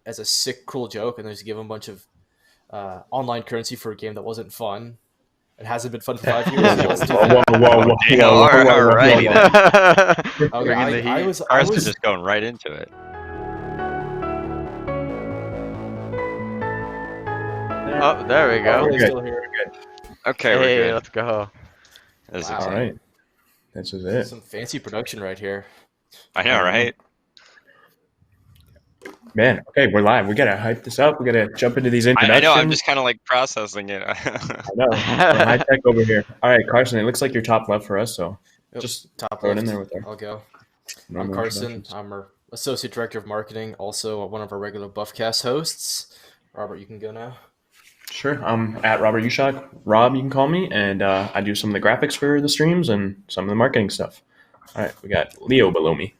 as a sick, cruel joke, and then just give them a bunch of online currency for a game that wasn't fun. It hasn't been fun for 5 years. Whoa, So let's do whoa, that. whoa, whoa, whoa, Damn, whoa, whoa, whoa, alrighty then. Okay, Bringing the I heat. was Carson's just going right into it. Oh, there we go. we're We're good. still here. Okay, Hey, we're good. let's go. This is Wow. All exciting. right. This is it. Some fancy production right here. I know, right? Man, okay, we're live. We gotta hype this up. We gotta jump into these I introductions. know. I'm just kind of like processing it. I know. We're high tech over here. All right, Carson, it looks like you're top left for us, so Yep, just top throw it left. in there with our I'll go. I'm normal Carson. introductions. I'm our associate director of marketing, also one of our regular BuffCast hosts. Robert, you can go now. Sure. I'm at Robert Ushak. Rob, you can call me, and I do some of the graphics for the streams and some of the marketing stuff. All right, we got Leo below me.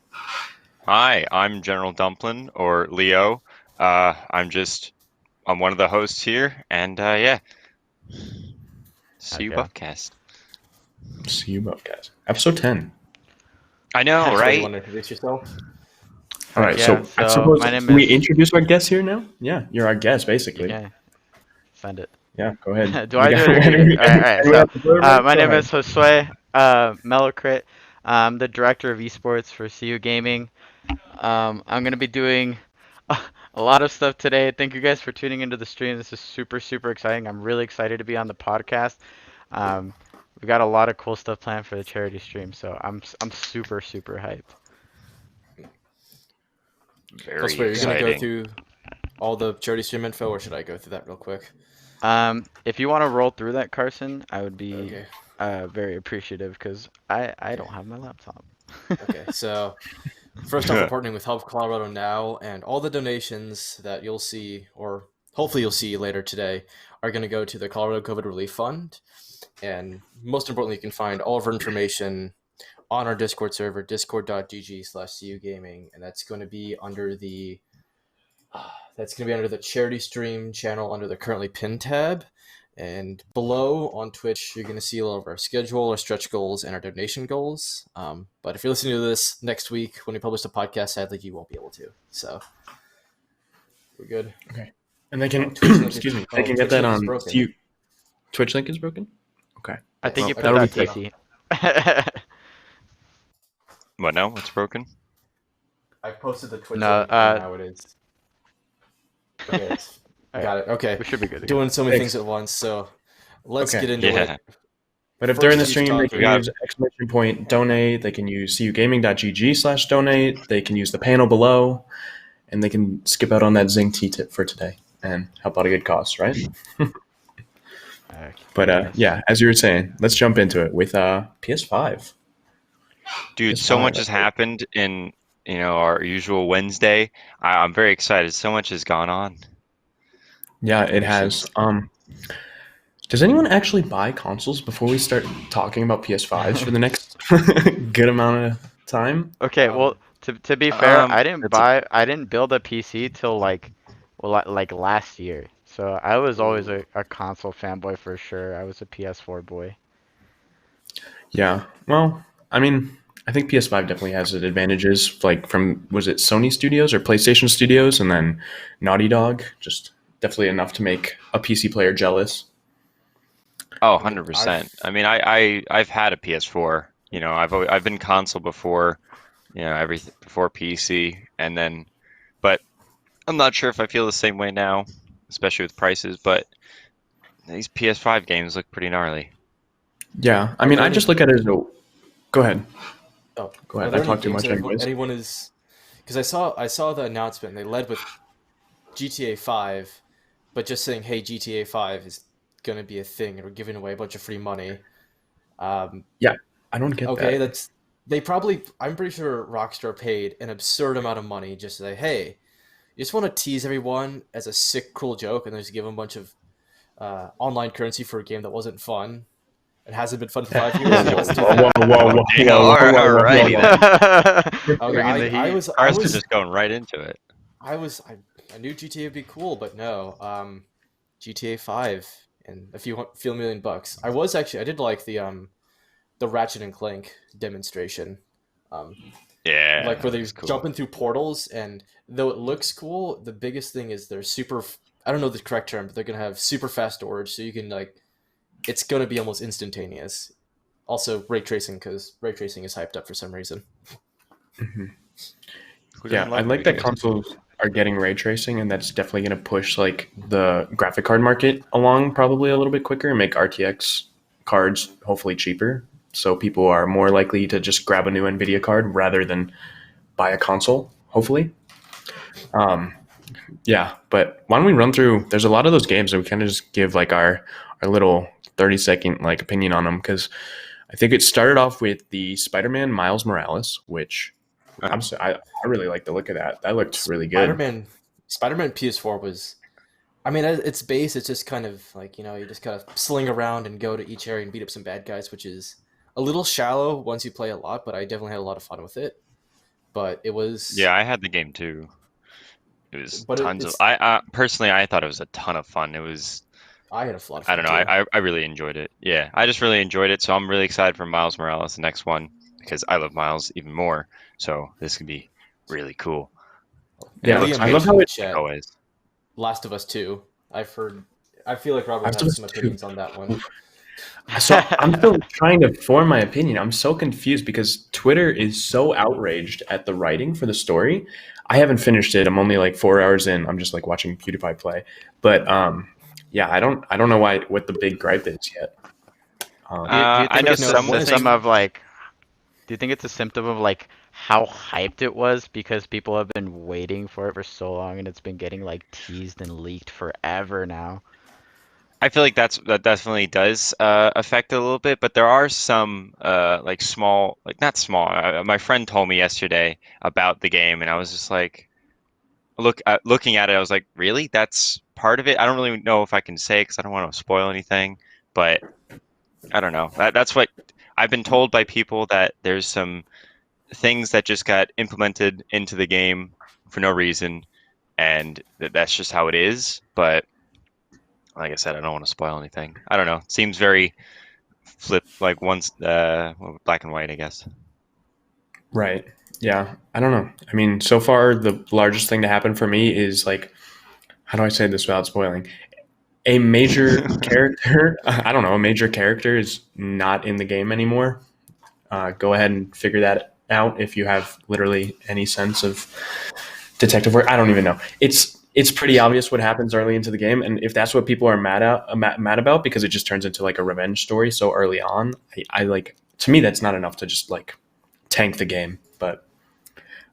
Hi, I'm General Dumplin or Leo. I'm one of the hosts here, and yeah. See you, Okay. BuffCast. See you, Bobcast. Episode 10. I know, So you right? want to introduce yourself? All right, Yeah, so I so suppose my name can we is- introduce our guest here now? Yeah, you're our guest, basically. Yeah. Send it. Yeah, go ahead. Do I do it? got- Or you? All right. anyone else to do it? My Go name ahead. is Josue, Melocrit. I'm the director of esports for CU Gaming. I'm gonna be doing a lot of stuff today. Thank you guys for tuning into the stream. This is super, super exciting. I'm really excited to be on the podcast. We've got a lot of cool stuff planned for the charity stream, so I'm super, super hyped. Very Plus, wait, you're exciting. going to go through all the charity stream info, or should I go through that real quick? If you want to roll through that, Carson, I would be Okay. very appreciative because I don't have my laptop. Okay, so first off, we're partnering with Help Colorado Now, and all the donations that you'll see, or hopefully you'll see later today, are going to go to the Colorado COVID Relief Fund. And most importantly, you can find all of our information on our Discord server, discord.gg/cugaming, and that's going to be under the charity stream channel under the currently pinned tab. And below on Twitch, you're going to see all of our schedule, our stretch goals, and our donation goals. But if you're listening to this next week when we publish the podcast, sadly, you won't be able to. So we're good. Okay. And they can, Twitch link excuse is- me, they can Twitch get that link is on broken. CU. Twitch link is broken? Okay. I think Yes. you put That'll that be TC. What now? What's broken? I posted the Twitch No, link, and now it is. Okay, it's- Alright. got it. Okay. We should be good. to go. Doing so many Thanks. things at once, so let's Okay. get into Yeah. it. But if First, during the you stream they talk can about- use exclamation point donate, they can use cugaming.gg/donate, they can use the panel below, and they can skip out on that Zing T-tip for today and help out a good cause, right? But Yes. yeah, as you were saying, let's jump into it with PS5. Dude, It's so fine, much I has think. happened in our usual Wednesday. I'm very excited. So much has gone on. Yeah, it has. Does anyone actually buy consoles before we start talking about PS5s for the next good amount of time? Okay, well, to be fair, I that's didn't build a PC till like last year. So I was always a console fanboy for sure. I was a PS4 boy. Yeah. Well, I mean, I think PS5 definitely has its advantages, like from, was it Sony Studios or PlayStation Studios, and then Naughty Dog, just definitely enough to make a PC player jealous. Oh, 100%. I mean, I've had a PS4. I've been console before, everything before PC, and then, but I'm not sure if I feel the same way now, especially with prices. But these PS5 games look pretty gnarly. Yeah. I mean, I just look at it as a... Go ahead. Oh, Go ahead. are there I talk any too games much that anyways. anyone is, because I saw the announcement and they led with GTA 5, but just saying, hey, GTA 5 is going to be a thing and we're giving away a bunch of free money. I don't get Okay, that. I'm pretty sure Rockstar paid an absurd amount of money just to say, hey, you just want to tease everyone as a sick, cruel joke and then just give them a bunch of online currency for a game that wasn't fun. It hasn't been fun for 5 years. So let's do Whoa, that. whoa. Damn, alrighty then. Okay, Bringing the heat. Carson's just going right into it. I knew GTA would be cool, but no. GTA 5 and a few million bucks. I did like the Ratchet and Clank demonstration. Yeah, like where that they was cool. jump in through portals, and though it looks cool, the biggest thing is they're super. I don't know the correct term, but they're gonna have super fast storage, so you can like, it's gonna be almost instantaneous. Also, ray tracing, because ray tracing is hyped up for some reason. Mhm. Who Yeah, doesn't I love like ray that tracing? consoles are getting ray tracing, and that's definitely going to push like the graphic card market along probably a little bit quicker and make RTX cards hopefully cheaper. So people are more likely to just grab a new Nvidia card rather than buy a console. Hopefully, um, yeah. But why don't we run through? There's a lot of those games that we kind of just give like our little 30-second like opinion on them because I think it started off with the Spider-Man Miles Morales, which I really like the look of that. That looked really good. Spider-Man PS4 was. I mean, at its base, it's just kind of like, you just kind of sling around and go to each area and beat up some bad guys, which is a little shallow once you play a lot, but I definitely had a lot of fun with it. But it was, Yeah, I had the game too. It was but tons of. it's, I personally, I thought it was a ton of fun. It was. I had a lot of I fun don't know. too. I really enjoyed it. Yeah, I just really enjoyed it. So I'm really excited for Miles Morales, the next one, because I love Miles even more. So this could be really cool. And it Yeah, looks Liam I love good, how mentioned in it. chat like always. Last of Us 2. I've heard, I feel like I Robert was has supposed some to. opinions on that one. So I'm still trying to form my opinion. I'm so confused because Twitter is so outraged at the writing for the story. I haven't finished it. I'm only like 4 hours in. I'm just like watching PewDiePie play. But yeah, I don't know what the big gripe is yet. Do you I think know Okay, it's a no, one is, symptom of like do you think it's a symptom of like how hyped it was because people have been waiting for it for so long and it's been getting like teased and leaked forever now? I feel like that definitely does affect it a little bit, but there are some like small, like not small. My friend told me yesterday about the game, and I was just like, looking at it, I was like, really? That's part of it? I don't really know if I can say because I don't want to spoil anything, but I don't know. That's what I've been told by people that there's some things that just got implemented into the game for no reason, and that's just how it is. But like I said, I don't want to spoil anything. I don't know. It seems very flip, like once black and white, I guess. Right. Yeah. I don't know. I mean, so far the largest thing to happen for me is like, how do I say this without spoiling? A major character. I don't know. A major character is not in the game anymore. Go ahead and figure that out if you have literally any sense of detective work. I don't even know. It's pretty obvious what happens early into the game, and if that's what people are mad about because it just turns into like a revenge story so early on, I like to me that's not enough to just like tank the game. But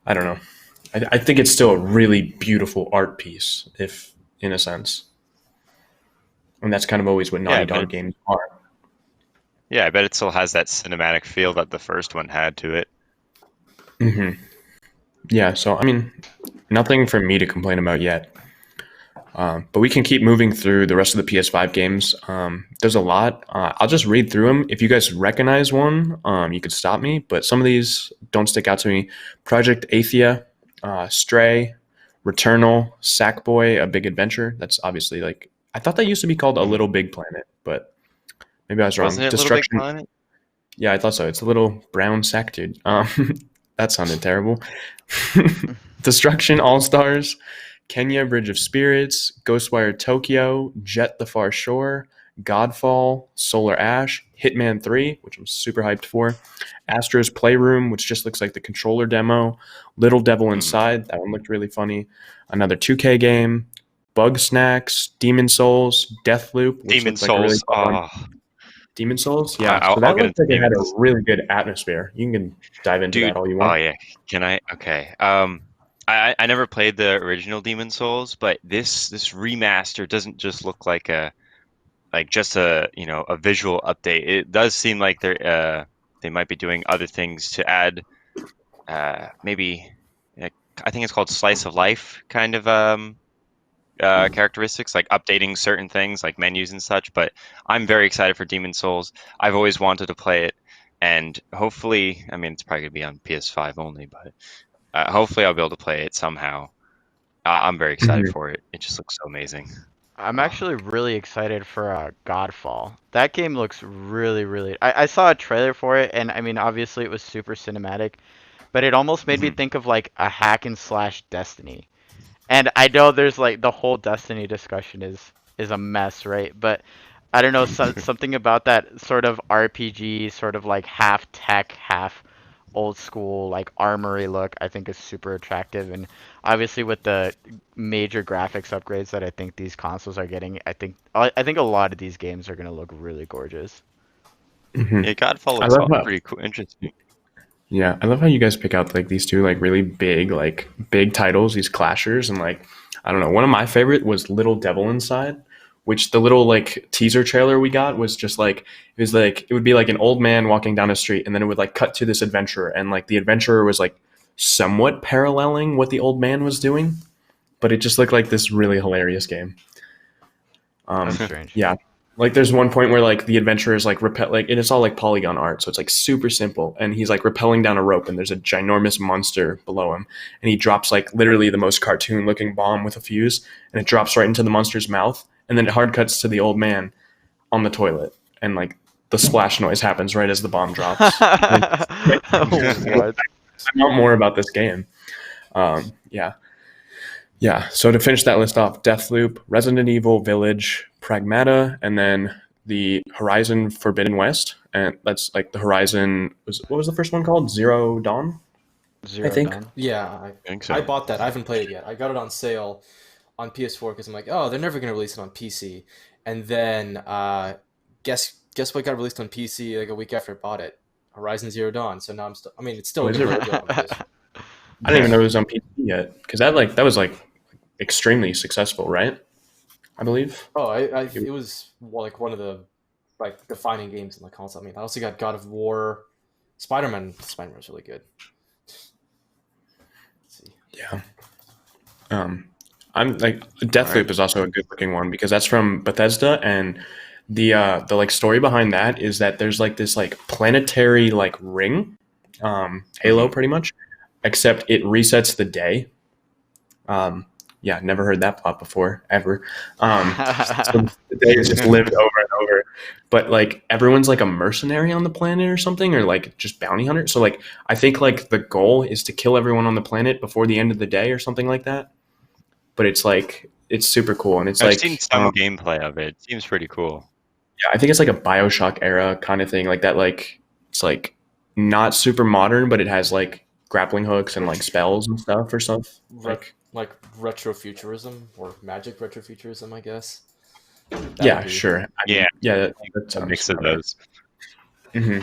I don't know. I think it's still a really beautiful art piece, if in a sense, and that's kind of always what Yeah, Naughty Dog games are. I bet it still has that cinematic feel that the first one had to it. hmm Yeah. So I mean, nothing for me to complain about yet. But we can keep moving through the rest of the PS5 games. There's a lot. I'll just read through them. If you guys recognize one, you could stop me. But some of these don't stick out to me. Project Athia, Stray, Returnal, Sackboy, A Big Adventure. That's obviously like I thought that used to be called A Little Big Planet, but maybe I was wrong. Wasn't it Little Big Destruction. Planet? Yeah, I thought so. It's a little brown sack dude. That sounded terrible. Destruction All Stars, Kenya Bridge of Spirits, Ghostwire Tokyo, Jet the Far Shore, Godfall, Solar Ash, Hitman 3, which I'm super hyped for, Astro's Playroom, which just looks like the controller demo, Little Devil Inside, that one looked really funny, another 2K game, Bug Snacks, Demon Souls, Deathloop, which Demon looks like a really Souls. fun one. Oh, Demon Souls, yeah. So I'll that get looks into like it had a Demons. really good atmosphere. You can dive into that Dude, all you oh want. yeah. Can I? Okay. I never played the original Demon Souls, but this remaster doesn't just look like just a a visual update. It does seem like they might be doing other things to add maybe I think it's called slice of life kind of characteristics, like updating certain things like menus and such. But I'm very excited for Demon Souls. I've always wanted to play it, and hopefully, I mean, it's probably gonna be on PS5 only, but hopefully I'll be able to play it somehow. I'm very excited Mhm. for it. It just looks so amazing. I'm actually really excited for Godfall. That game looks really, really. I saw a trailer for it, and I mean, obviously it was super cinematic, but it almost made me Mhm. think of like a hack and slash Destiny. And I know there's like the whole Destiny discussion is a mess, right? But I don't know, something about that sort of RPG, sort of like half tech, half old school, like armory look, I think is super attractive. And obviously with the major graphics upgrades that I think these consoles are getting, I think a lot of these games are gonna look really gorgeous. Hmm. Yeah, Godfall I looks love how pretty cool, interesting. Yeah, I love how you guys pick out like these two like really big titles, these clashers, and like I don't know. One of my favorite was Little Devil Inside, which the little like teaser trailer we got was just like it would be like an old man walking down a street, and then it would like cut to this adventurer, and like the adventurer was like somewhat paralleling what the old man was doing, but it just looked like this really hilarious game. That's strange. Yeah, like there's one point where like the adventurer is like and it's all like polygon art, so it's like super simple, and he's like rappelling down a rope, and there's a ginormous monster below him, and he drops like literally the most cartoon looking bomb with a fuse, and it drops right into the monster's mouth, and then it hard cuts to the old man on the toilet, and like the splash noise happens right as the bomb drops. What? I want more about this game. Yeah. Yeah, so to finish that list off, Deathloop, Resident Evil Village, Pragmata, and then the Horizon Forbidden West, and that's like the Horizon. What was the first one called? Zero Dawn. Zero think. Dawn. Yeah, I think so. I bought that. I haven't played it yet. I got it on sale on PS4 because I'm like, oh, they're never gonna release it on PC. And then guess what got released on PC like a week after I bought it? Horizon Zero Dawn. So now I'm still. I mean, it's still Oh, is gonna it look good on PS4. I didn't even know it was on PC yet because that was like extremely successful, right? I believe. Oh, it was like one of the like defining games in the console. I mean, I also got God of War, Spider-Man. Spider-Man was really good. Let's see. Yeah. I'm like Deathloop is also a good looking one because that's from Bethesda, and the like story behind that is that there's like this like planetary like ring, halo pretty much, except it resets the day. Yeah, never heard that plot before ever. So the day is just lived over and over, but like everyone's like a mercenary on the planet or something, or like just bounty hunter. So like I think like the goal is to kill everyone on the planet before the end of the day or something like that. But it's like it's super cool, and it's I've like seen some gameplay of it. It seems pretty cool. yeah, I think it's like a BioShock era kind of thing, like that. Like it's like not super modern, but it has like grappling hooks and like spells and stuff or stuff. Like retrofuturism or magic retrofuturism, I guess. Yeah, sure. Yeah, Yeah, a sounds mix of about right.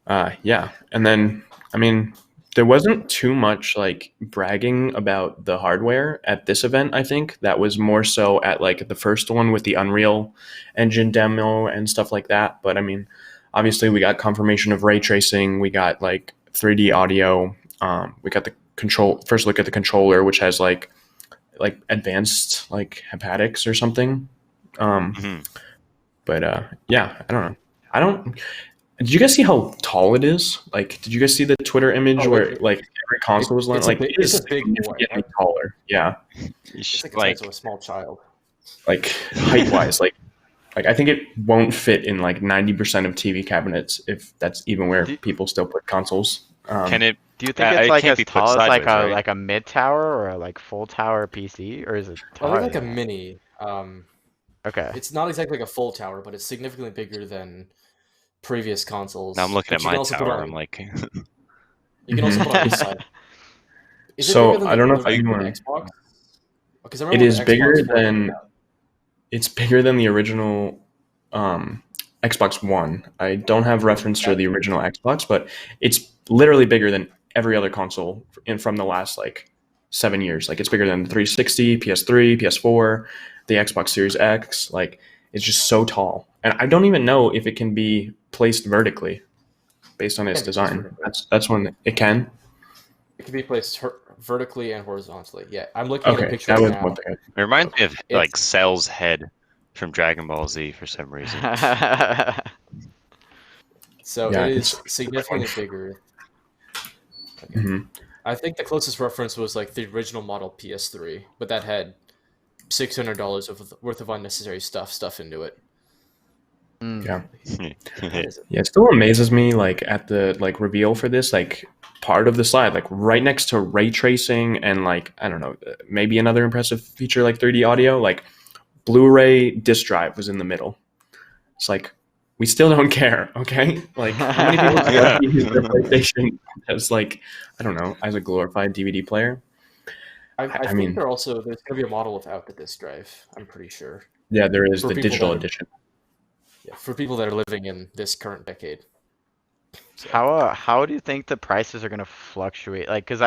those. Yeah, and then I mean, there wasn't too much like bragging about the hardware at this event. I think that was more so at like the first one with the Unreal Engine demo and stuff like that. But I mean, obviously we got confirmation of ray tracing. We got like 3D audio. We got the first look at the controller, which has like advanced like haptics or something. But yeah, I don't know. I don't. Did you guys see how tall it is? Like, did you guys see the Twitter image where like every console was like it is it's a big boy, significantly right? taller? Yeah, It's like the Like size of a small child. like height wise, like I think it won't fit in like 90% of TV cabinets if that's even where people still put consoles. can it? Do you think It it's like can't as be put tall as like sideways, a right? like a mid tower or a like full tower PC, or is it I taller think like a than that? mini. Okay. It's not exactly like a full tower, but it's significantly bigger than previous consoles. Now I'm looking But at you can my also put tower. on I'm like, you can also put on this side. Is it So bigger than I don't know if the anyone. Xbox? Because I It remember when is the bigger Xbox One than came out. it's bigger than the original Xbox One. I don't have reference for the original Xbox, but it's literally bigger than every other console from the last like 7 years. Like it's bigger than the 360, PS3, PS4, the Xbox Series X. Like it's just so tall, and I don't even know if it can be placed vertically based on its It can be placed design. vertically. That's when it can. It can be placed vertically and horizontally. Yeah, I'm looking at a Okay, picture that right was one now. thing. it reminds me of like It's Cell's head from Dragon Ball Z for some reason. so Yeah, it it's is significantly bigger. Okay. Mhm. I think the closest reference was like the original model PS3, but that had $600 worth of unnecessary stuff into it. Yeah. What is it? Yeah, it still amazes me, like at the like reveal for this, like part of the slide, like right next to ray tracing and like, I don't know, maybe another impressive feature like 3D audio, like Blu-ray disc drive was in the middle. It's like, we still don't care, okay? Like, how many people actually use their PlayStation as like, I don't know, as a glorified DVD player? I think mean, there's going to be a model without the disc drive. I'm pretty sure. yeah, there is For the people digital that are- edition. Yeah, for people that are living in this current decade. So, How do you think the prices are gonna fluctuate? Like, cause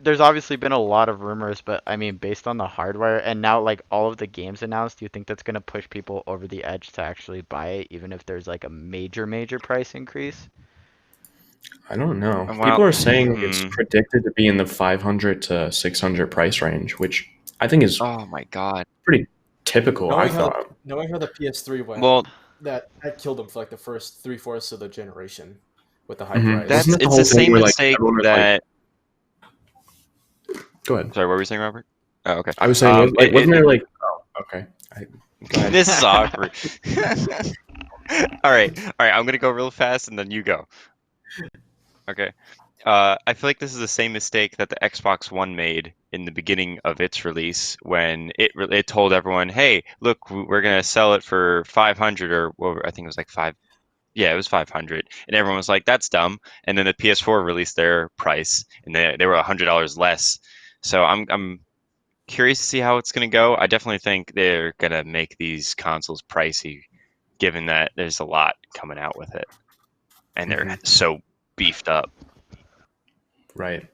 there's obviously been a lot of rumors, but I mean, based on the hardware and now like all of the games announced, do you think that's gonna push people over the edge to actually buy it, even if there's like a major price increase? I don't know. Well, People are saying it's predicted to be in the 500 to 600 price range, which I think is oh my god. pretty typical, I thought. knowing how the PS3 went, Well, that killed them for like the first 3/4 of the generation with the high Mhm. price. Wasn't it it's whole the thing same where, like, mistake everyone was like- that. Go ahead. Sorry, what were you saying, Robert? Oh, okay. I was saying, wasn't there like? Oh, okay. Go ahead. This is awkward. All right. I'm gonna go real fast, and then you go. Okay. I feel like this is the same mistake that the Xbox One made in the beginning of its release when it told everyone, "Hey, look, we're gonna sell it for 500 or well, I think it was like 5. Yeah, it was 500, and everyone was like, "That's dumb." And then the PS4 released their price, and they were $100 less. So I'm curious to see how it's gonna go. I definitely think they're gonna make these consoles pricey, given that there's a lot coming out with it, and they're so beefed up. Right.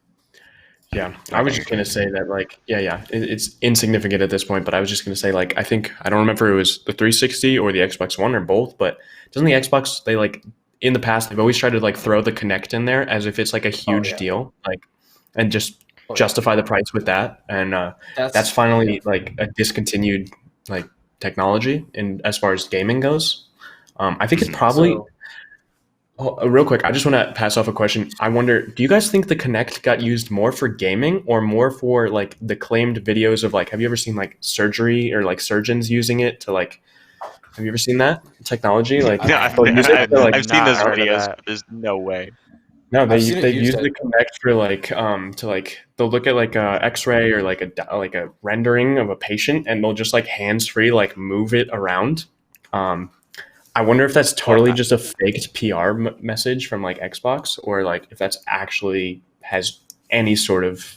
Yeah, I was just gonna say that, like, it's insignificant at this point, but I was just gonna say, like, I don't remember if it was the 360 or the Xbox One or both, but doesn't the Xbox, they like in the past they've always tried to like throw the Kinect in there as if it's like a huge deal, like, and just justify the price with that, and that's finally like a discontinued like technology, and as far as gaming goes, I think it's probably. Real quick, I just want to pass off a question. I wonder, do you guys think the Kinect got used more for gaming or more for like the claimed videos of like, have you ever seen like surgery or like surgeons using it to like, have you ever seen that technology? Like, No, I've seen those heard of videos, that. but there's no way. No, they seen it use used the Kinect for like to like they'll look at like a X-ray or like a rendering of a patient, and they'll just like hands free like move it around. I wonder if that's totally just a faked PR message from like Xbox, or like if that's actually has any sort of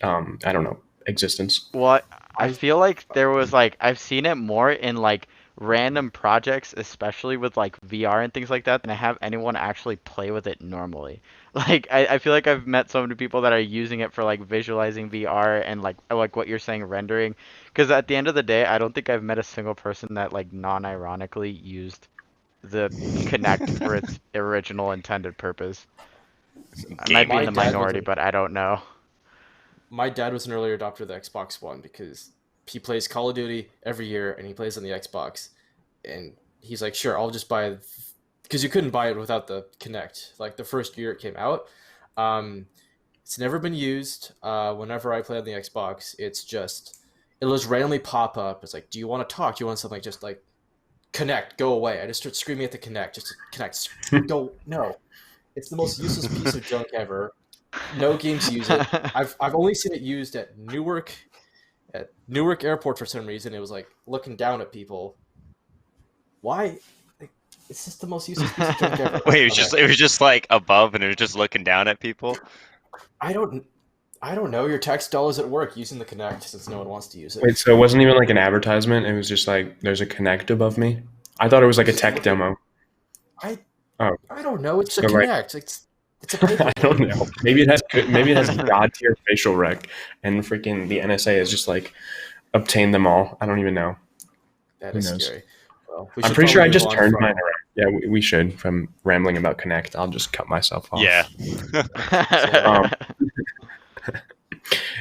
I don't know, existence. Well, I feel like there was like I've seen it more in like random projects, especially with like VR and things like that, than I have anyone actually play with it normally. Like I feel like I've met so many people that are using it for like visualizing VR and like what you're saying, rendering. Because at the end of the day, I don't think I've met a single person that like non-ironically used the Kinect for its original intended purpose. I might be in the minority, but I don't know. My dad was an early adopter of the Xbox One because he plays Call of Duty every year and he plays on the Xbox, and he's like, sure, I'll just buy it, because you couldn't buy it without the Kinect. Like the first year it came out, it's never been used. Whenever I play on the Xbox, it'll just randomly pop up. It's like, do you want to talk? Do you want something? Just like, Connect, go away. I just start screaming at the Connect. Just Connect, go. No, it's the most useless piece of junk ever. No games use it. I've only seen it used at Newark Airport for some reason. It was like looking down at people. Why? Like, it's just the most useless piece of junk ever. Wait, it was just like above, and it was just looking down at people. I don't know. Your tax dollars at work using the Kinect since no one wants to use it. Wait, so it wasn't even like an advertisement? It was just like there's a Kinect above me. I thought it was like a tech demo. I don't know. It's a So, like- Kinect. It's a paper. I don't know. Maybe it has god tier facial rec, and freaking the NSA has just like obtained them all. I don't even know. That is Who knows? scary. Well, I'm pretty sure I just turned mine around. Yeah, we should. From rambling about Kinect, I'll just cut myself off. Yeah. Um,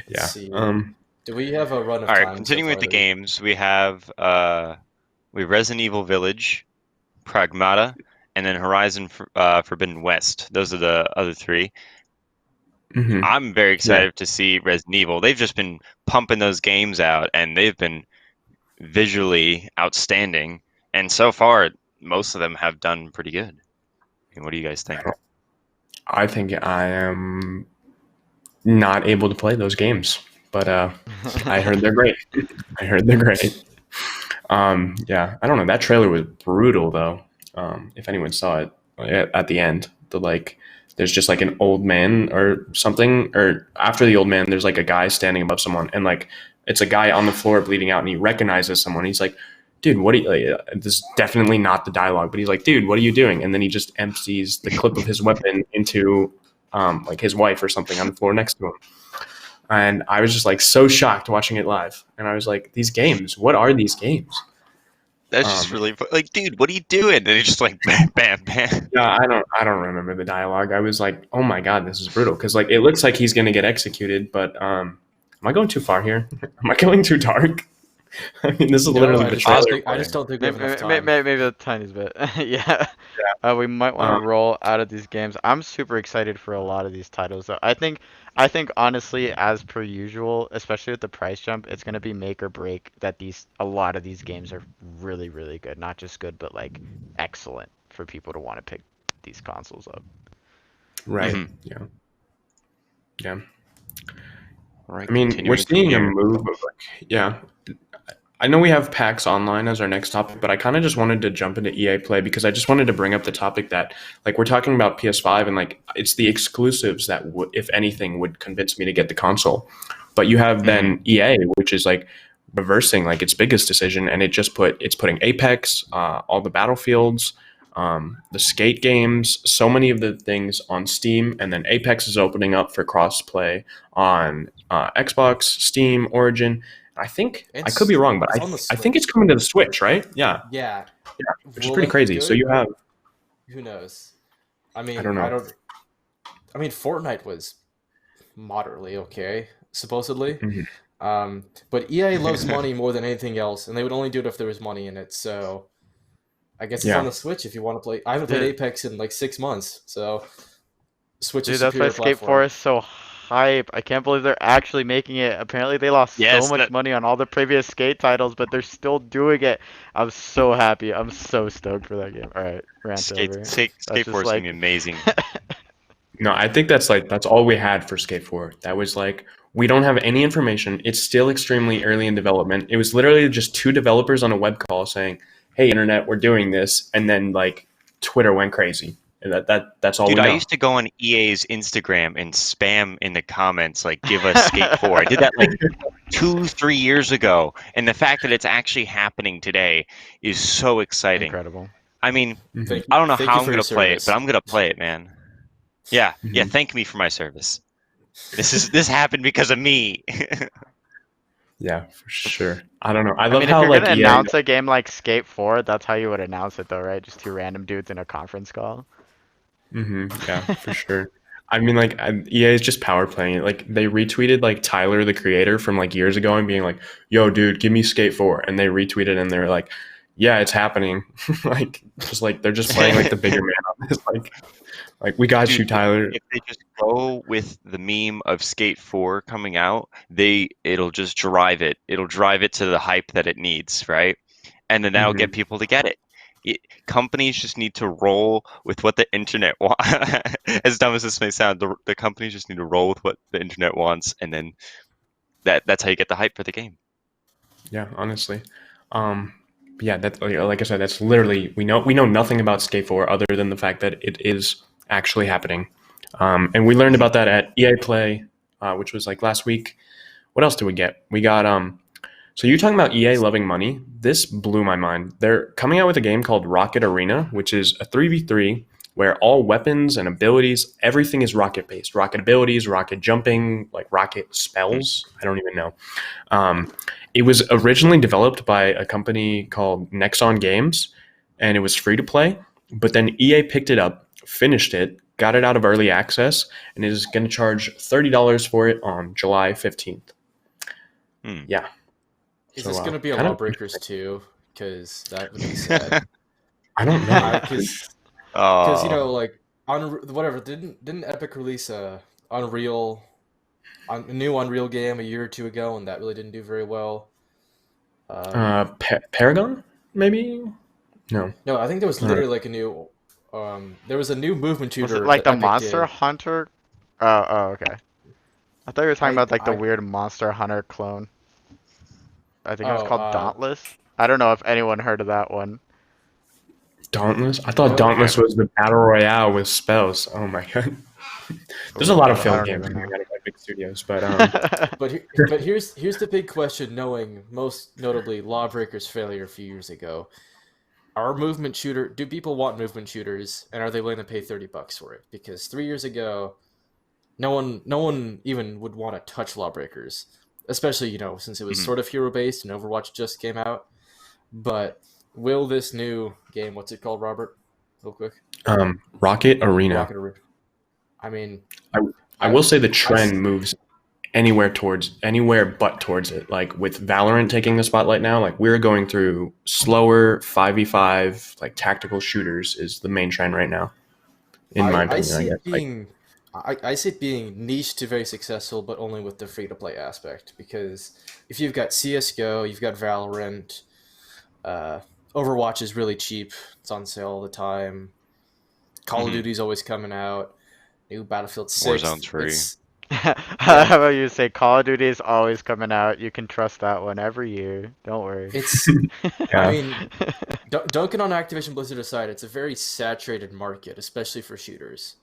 Let's see. Yeah. Do we have a run of All time? right, continuing so with far the that games, we have Resident Evil Village, Pragmata, and then Horizon Forbidden West. Those are the other three. Mhm. I'm very excited to see Resident Evil. They've just been pumping those games out, and they've been visually outstanding. And so far, most of them have done pretty good. I mean, what do you guys think? I think I am not able to play those games, but I heard they're great. I heard they're great. Yeah, I don't know. That trailer was brutal, though. If anyone saw it at the end, there's just like an old man or something, or after the old man, there's like a guy standing above someone, and like it's a guy on the floor bleeding out, and he recognizes someone. He's like, "Dude, what are you?" This is definitely not the dialogue, but he's like, "Dude, what are you doing?" And then he just empties the clip of his weapon into like his wife or something on the floor next to him. And I was just like so shocked watching it live. And I was like, these games, what are these games? That's just really like, dude, what are you doing? And it's just like bam, bam, bam. Yeah, I don't remember the dialogue. I was like, oh my god, this is brutal. Because like it looks like he's gonna get executed, but am I going too far here? Am I going too dark? I mean, this is literally the trailer. I just don't think we have enough time. Maybe a tiny bit. Yeah. We might want to roll out of these games. I'm super excited for a lot of these titles, though. I think honestly, as per usual, especially with the price jump, it's gonna be make or break that a lot of these games are really, really good. Not just good, but like excellent for people to want to pick these consoles up. Right. Mhm. Yeah. Yeah. Right, I mean, we're continuing from seeing a here. move of like, yeah. I know we have PAX Online as our next topic, but I kind of just wanted to jump into EA Play because I just wanted to bring up the topic that, like, we're talking about PS5 and, like, it's the exclusives that, if anything, would convince me to get the console. But you have then EA, which is, like, reversing, like, its biggest decision, and it's putting Apex, all the Battlefields, the skate games, so many of the things on Steam, and then Apex is opening up for cross-play on Xbox, Steam, Origin. I think I could be wrong, but I think it's coming to the Switch, right? Yeah. Yeah. Which is pretty crazy. So you have, who knows? I mean, I don't know. I mean, Fortnite was moderately okay, supposedly. Mhm. But EA loves money more than anything else, and they would only do it if there was money in it. So I guess it's on the Switch if you want to play. I haven't played Apex in like 6 months, so Switch is that's why Skate 4 is so hype. I can't believe they're actually making it. Apparently they lost so much money on all the previous Skate titles, but they're still doing it. I'm so happy. I'm so stoked for that game. All right, rant over. Skate 4 is gonna be amazing. No, I think that's all we had for Skate 4. That was like, we don't have any information. It's still extremely early in development. It was literally just 2 developers on a web call saying, "Hey, internet, we're doing this," and then like Twitter went crazy. And that's all. Dude, we know. I used to go on EA's Instagram and spam in the comments like, "Give us Skate 4." I did that like 2-3 years ago, and the fact that it's actually happening today is so exciting. Incredible. I mean, I don't know how I'm gonna play it, but I'm gonna play it, man. Yeah, yeah. Thank me for my service. This happened because of me. Yeah, for sure. I don't know. I mean, how if you're like gonna EA announce a game like Skate 4, that's how you would announce it, though, right? Just 2 random dudes in a conference call. Yeah, for sure. I mean, like EA is just power playing it. Like they retweeted like Tyler, the creator from like years ago, and being like, "Yo, dude, give me Skate 4," and they retweeted and they're like, "Yeah, it's happening." Like just like they're just playing like the bigger man on this. Like we got you, Tyler. If they just go with the meme of Skate 4 coming out, it'll just drive it. It'll drive it to the hype that it needs, right? And then that'll get people to get it. Companies just need to roll with what the internet wants. As dumb as this may sound, the companies just need to roll with what the internet wants, and then that's how you get the hype for the game. Yeah, honestly. Yeah, that like I said, that's literally we know nothing about Skate 4 other than the fact that it is actually happening. And we learned about that at EA Play, which was like last week. What else do we get? We got so you're talking about EA loving money. This blew my mind. They're coming out with a game called Rocket Arena, which is a 3v3 where all weapons and abilities, everything is rocket based. Rocket abilities, rocket jumping, like rocket spells. I don't even know. It was originally developed by a company called Nexon Games, and it was free to play. But then EA picked it up, finished it, got it out of early access, and is going to charge $30 for it on July 15th. Yeah. Is this going to be a Lawbreakers 2? Because that would be sad. I don't know. Because you know, like whatever, didn't Epic release a new Unreal game a year or 2 ago, and that really didn't do very well? Paragon, maybe? No. No, I think there was literally like a new there was a new movement Was shooter it like that the Epic Monster did. Hunter? Oh, okay. I thought you were talking about like the I weird Monster Hunter clone. I think it was oh called Dauntless. I don't know if anyone heard of that one. Dauntless? I thought no, Dauntless was the battle royale with spells. Oh my god. There's a Ooh, lot of I failed don't games even coming know. out of Epic Studios, but but here's the big question. Knowing most notably Lawbreaker's failure a few years ago, do people want movement shooters, and are they willing to pay $30 for it? Because 3 years ago, no one even would want to touch Lawbreakers, especially since it was Mhm. sort of hero based and Overwatch just came out. But will this new game, what's it called, Robert? Real quick, Rocket Arena. Rocket Arena. I mean, I will say the I trend moves anywhere but towards it. Like with Valorant taking the spotlight now, like we're going through slower 5v5 like tactical shooters is the main trend right now, in my I opinion. I see guess. it being I see it being niche to very successful, but only with the free to play aspect. Because if you've got CS:GO, you've got Valorant, Overwatch is really cheap; it's on sale all the time. Call of Mhm. Duty's always coming out. New Battlefield 6. Warzone's free. It's How about you say Call of Duty is always coming out? You can trust that one every year. Don't worry. it's. I Yeah. mean, don't get on Activision Blizzard aside. It's a very saturated market, especially for shooters.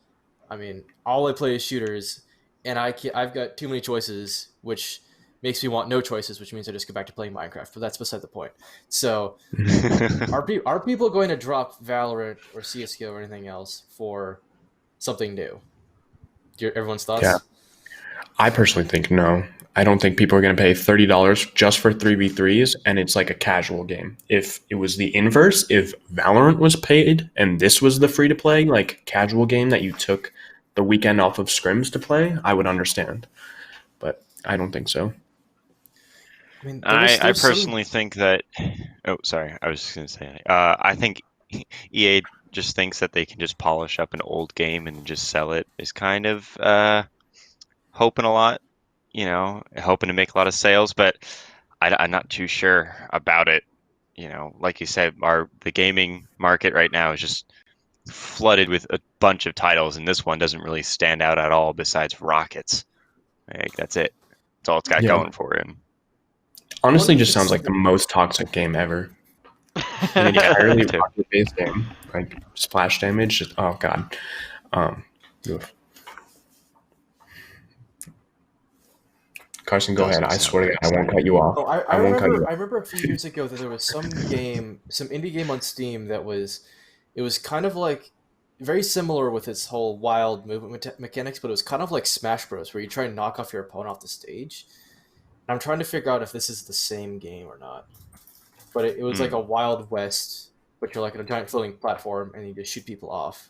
I mean, all I play is shooters, and I've got too many choices, which makes me want no choices, which means I just go back to playing Minecraft. But that's beside the point. So, are people going to drop Valorant or CS:GO or anything else for something new? Everyone's thoughts? Yeah. I personally think no. I don't think people are going to pay $30 just for 3v3s, and it's like a casual game. If it was the inverse, if Valorant was paid and this was the free-to-play, like casual game that you took the weekend off of scrims to play, I would understand. But I don't think so. I mean, I personally think that. Oh, sorry. I was just going to say. I think EA just thinks that they can just polish up an old game and just sell it is kind of hoping a lot, hoping to make a lot of sales. But I'm not too sure about it. Like you said, the gaming market right now is just flooded with a bunch of titles, and this one doesn't really stand out at all. Besides Rockets, like that's it. That's all it's got Yeah. going for it. Honestly, What if just sounds it's- like the most toxic game ever. An entirely too. rocket-based game, like splash damage. Just, oh god. Oof. Carson, go ahead. I swear to God, I won't cut you off. Oh, I won't cut you off. I remember a few years ago that there was some indie game on Steam it was kind of like very similar with its whole wild movement mechanics, but it was kind of like Smash Bros, where you try and knock off your opponent off the stage. I'm trying to figure out if this is the same game or not. But it was like a Wild West, but you're like on a giant floating platform and you just shoot people off.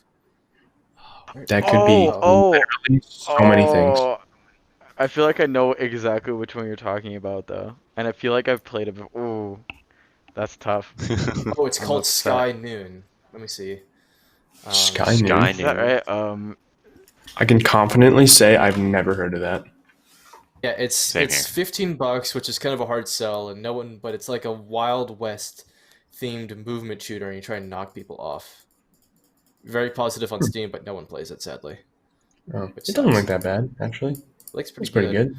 That could be literally so many things. I feel like I know exactly which one you're talking about, though. And I feel like I've played it before. Ooh, that's tough. Oh, it's I'm called upset. Sky Noon. Let me see. Sky Noon. Sky Is that right? I can confidently say I've never heard of that. Yeah, it's Same here. $15, which is kind of a hard sell, and but it's like a Wild West themed movement shooter, and you try and knock people off. Very positive on Steam, but no one plays it, sadly. Oh, Which it doesn't sucks. look that bad, actually. Looks It's pretty pretty good.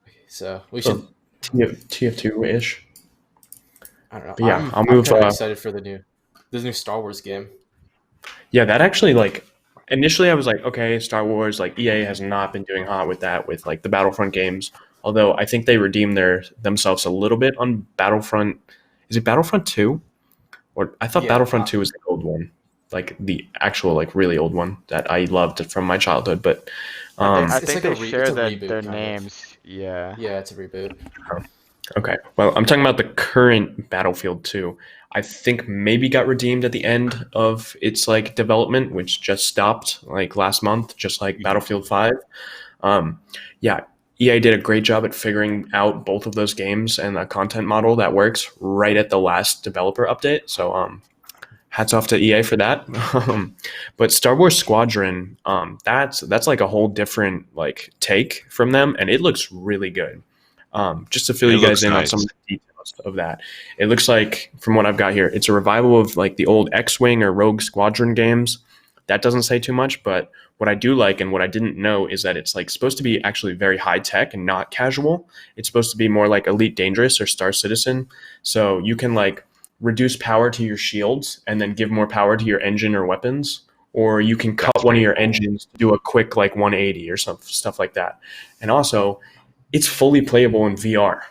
Okay, so we So, should. TF2-ish. I don't know. But yeah, I'm I'll move. kind of excited for the new Star Wars game. Yeah, that actually, like, initially I was like, okay, Star Wars, like, EA has not been doing hot with that, with, like, the Battlefront games. Although I think they redeemed themselves a little bit on Battlefront. Is it Battlefront 2? Or I thought Yeah, Battlefront 2 was the old one. Like, the actual, like, really old one that I loved from my childhood. But, I It's think like they it's share a reboot, their kind of. names. Yeah. Yeah, it's a reboot. okay. Well, I'm talking about the current Battlefield 2. I think maybe got redeemed at the end of its like development, which just stopped like last month, just like Battlefield 5. Yeah, EA did a great job at figuring out both of those games and a content model that works right at the last developer update. So hats off to EA for that. But Star Wars Squadron, that's like a whole different like take from them, and it looks really good. Just to fill It you guys looks in on nice. some of the details. most of that. It looks like, from what I've got here, it's a revival of like the old X-Wing or Rogue Squadron games. That doesn't say too much, but what I do like and what I didn't know is that it's like supposed to be actually very high tech and not casual. It's supposed to be more like Elite Dangerous or Star Citizen. So you can like reduce power to your shields and then give more power to your engine or weapons, or you can cut one of your engines to do a quick like 180 or some stuff like that. And also, it's fully playable in VR.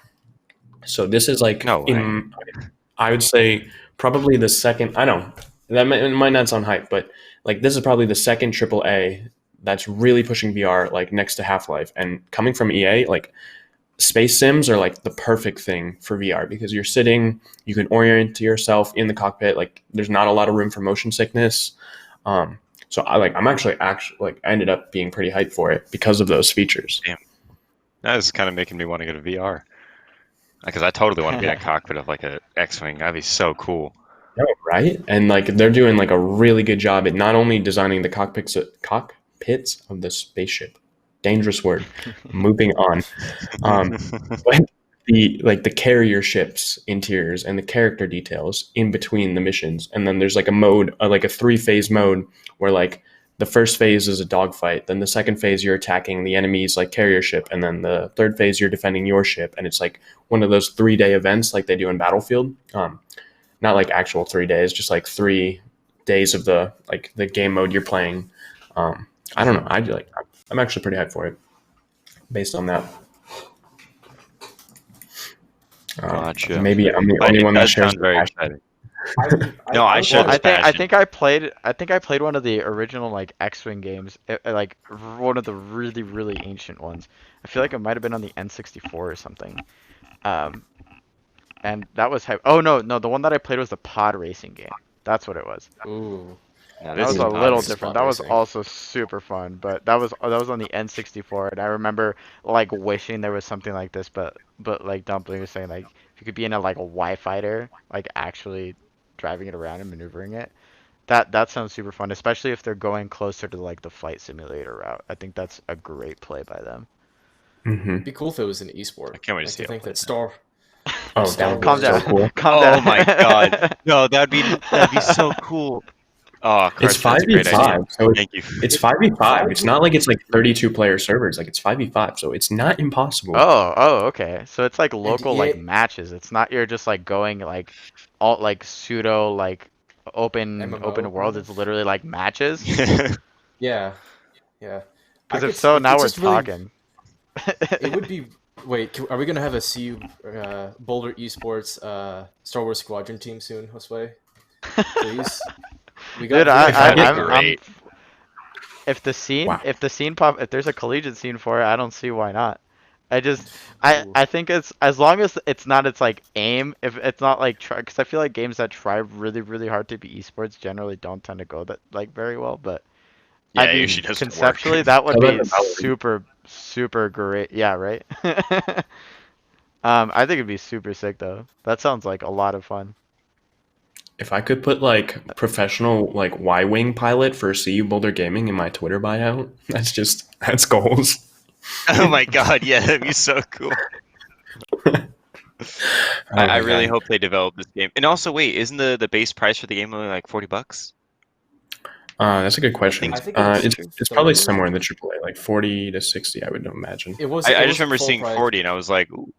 So this is like, I would say probably the second. I know that it might not sound hype, but like this is probably the second AAA that's really pushing VR, like next to Half-Life. And coming from EA, like space sims are like the perfect thing for VR because you're sitting, you can orient yourself in the cockpit. Like there's not a lot of room for motion sickness. So I'm actually like I ended up being pretty hyped for it because of those features. Damn. That is kind of making me want to go to VR. Because I totally want to be in a cockpit of like a X-Wing. That'd be so cool. Yeah, right? And like they're doing like a really good job at not only designing the cockpits of the spaceship. Dangerous word. Moving on. But the carrier ships interiors and the character details in between the missions. And then there's like a mode, like a 3-phase mode where like the first phase is a dogfight. Then the second phase you're attacking the enemy's like carrier ship, and then the third phase you're defending your ship. And it's like one of those 3-day events like they do in Battlefield. Not like actual 3 days, just like 3 days of the game mode you're playing. I don't know. I'm actually pretty hyped for it based on that. Gotcha. Maybe I'm the only one that shares very passion. exciting. I share this passion. I think I played one of the original like X-Wing games, like one of the really really ancient ones. I feel like it might have been on the N64 or something. And that was hype. Oh no, the one that I played was the pod racing game. That's what it was. Ooh. Yeah, That was a little This is different. pod That was racing. also super fun, but that was on the N64, and I remember like wishing there was something like this, but like Dumpling was saying, like if you could be in a Y fighter, like actually driving it around and maneuvering it, that sounds super fun, especially if they're going closer to like the flight simulator route. I think that's a great play by them. Mm-hmm. It'd be cool if it was an esport. I can't wait to Like, see to it think play that Star Oh, Star that Calm would be down. so cool. Calm Oh down. my god. No, that'd be so cool. Oh, It's Crush, that's a great idea. 5v5, so Thank you. it's 5v5. It's not like it's like 32 player servers. Like it's 5v5, so it's not impossible. Oh, okay. So it's like local like EA matches. It's not you're just like going like all like pseudo like open MMO world. kind It's of? literally like matches. Yeah. I Because if could so, it- now it's we're just really- talking. It would be. Wait, are we gonna have a CU Boulder Esports Star Wars Squadron team soon, Josue? Please. We Dude, That'd be I'm great. if the scene Wow. if there's a collegiate scene for it, I don't see why not. Ooh. I think it's as long as it's not its like aim, if it's not like try, because I feel like games that try really really hard to be esports generally don't tend to go that like very well, but Yeah, I it mean, usually doesn't conceptually work. that would Tell that be to Valerie. super great. Yeah, right. I think it'd be super sick though. That sounds like a lot of fun. If I could put like professional like Y-wing pilot for CU Boulder Gaming in my Twitter bio, that's goals. Oh my god, yeah, that'd be so cool. I really hope they develop this game. And also, wait, isn't the base price for the game only like $40? That's a good question. I think it's It's probably 30. somewhere in the AAA, like 40 to 60, I would imagine. It was. I it just was remember full seeing price. 40, and I was like, ooh.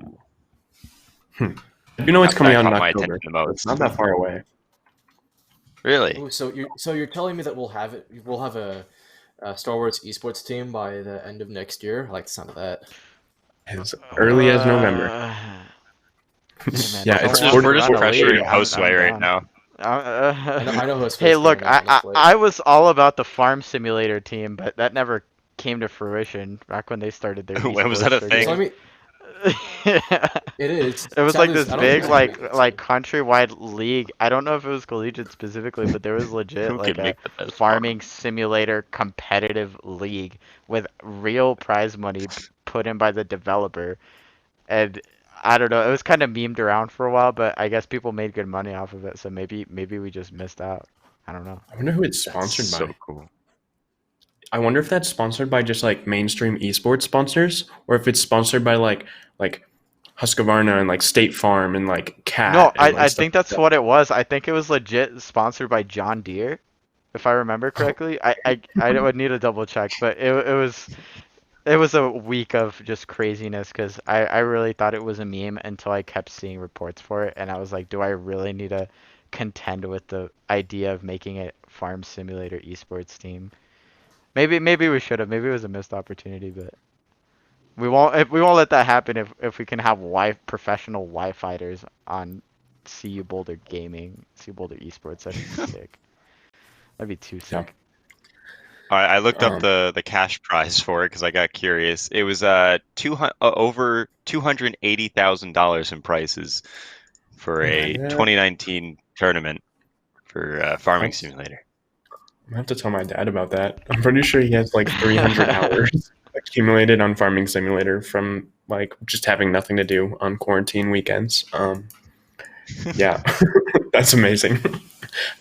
You know it's That coming out in caught my October. attention the most. It's not that far away. Really? Ooh, so you're telling me that we'll have it? We'll have a Star Wars esports team by the end of next year. I like the sound of that. As early as November. Yeah, it's We're just around a league. pressuring Josue right down. now. I know who it's Hey, supposed to look, be on this plate. I was all about the farm simulator team, but that never came to fruition back when they started their. When was that a esports thing? So, I mean, it is. It was like Sounded- this I don't big think it's like countrywide league. I don't know if it was collegiate specifically, but there was legit Who like could a make the best farming simulator competitive league with real prize money put in by the developer. And I don't know, it was kind of memed around for a while, but I guess people made good money off of it, so maybe we just missed out. I don't know. I wonder who it's That's sponsored so by. cool. I wonder if that's sponsored by just like mainstream esports sponsors, or if it's sponsored by like Husqvarna and like State Farm and like Cat No, and like I stuff think like that's that. what it was. I think it was legit sponsored by John Deere, if I remember Oh, correctly. I would need to double check, but it was a week of just craziness because I really thought it was a meme until I kept seeing reports for it, and I was like, do I really need to contend with the idea of making a farm simulator esports team? Maybe we should have. Maybe it was a missed opportunity, but we won't let that happen if we can have professional Y fighters on CU Boulder Gaming, CU Boulder Esports. That'd be sick. That'd be too yeah. sick. All right, I looked up Um, the cash prize for it because I got curious. It was over $280,000 in prices for a yeah, 2019 tournament for Farming Simulator. I have to tell my dad about that. I'm pretty sure he has like 300 hours accumulated on Farming Simulator from like just having nothing to do on quarantine weekends. Yeah, that's amazing.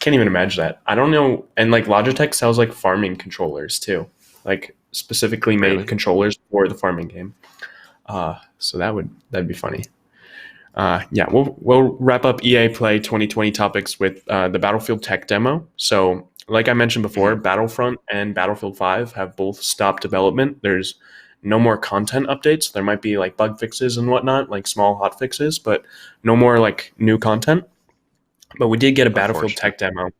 Can't even imagine that. I don't know. And like Logitech sells like farming controllers too, like specifically made Really? controllers for the farming game. So that'd be funny. Yeah, we'll wrap up EA Play 2020 topics with the Battlefield Tech demo. So, like I mentioned before, Mhm. Battlefront and Battlefield 5 have both stopped development. There's no more content updates. There might be like bug fixes and whatnot, like small hot fixes, but no more like new content. But we did get a Battlefield Unfortunate. Tech demo,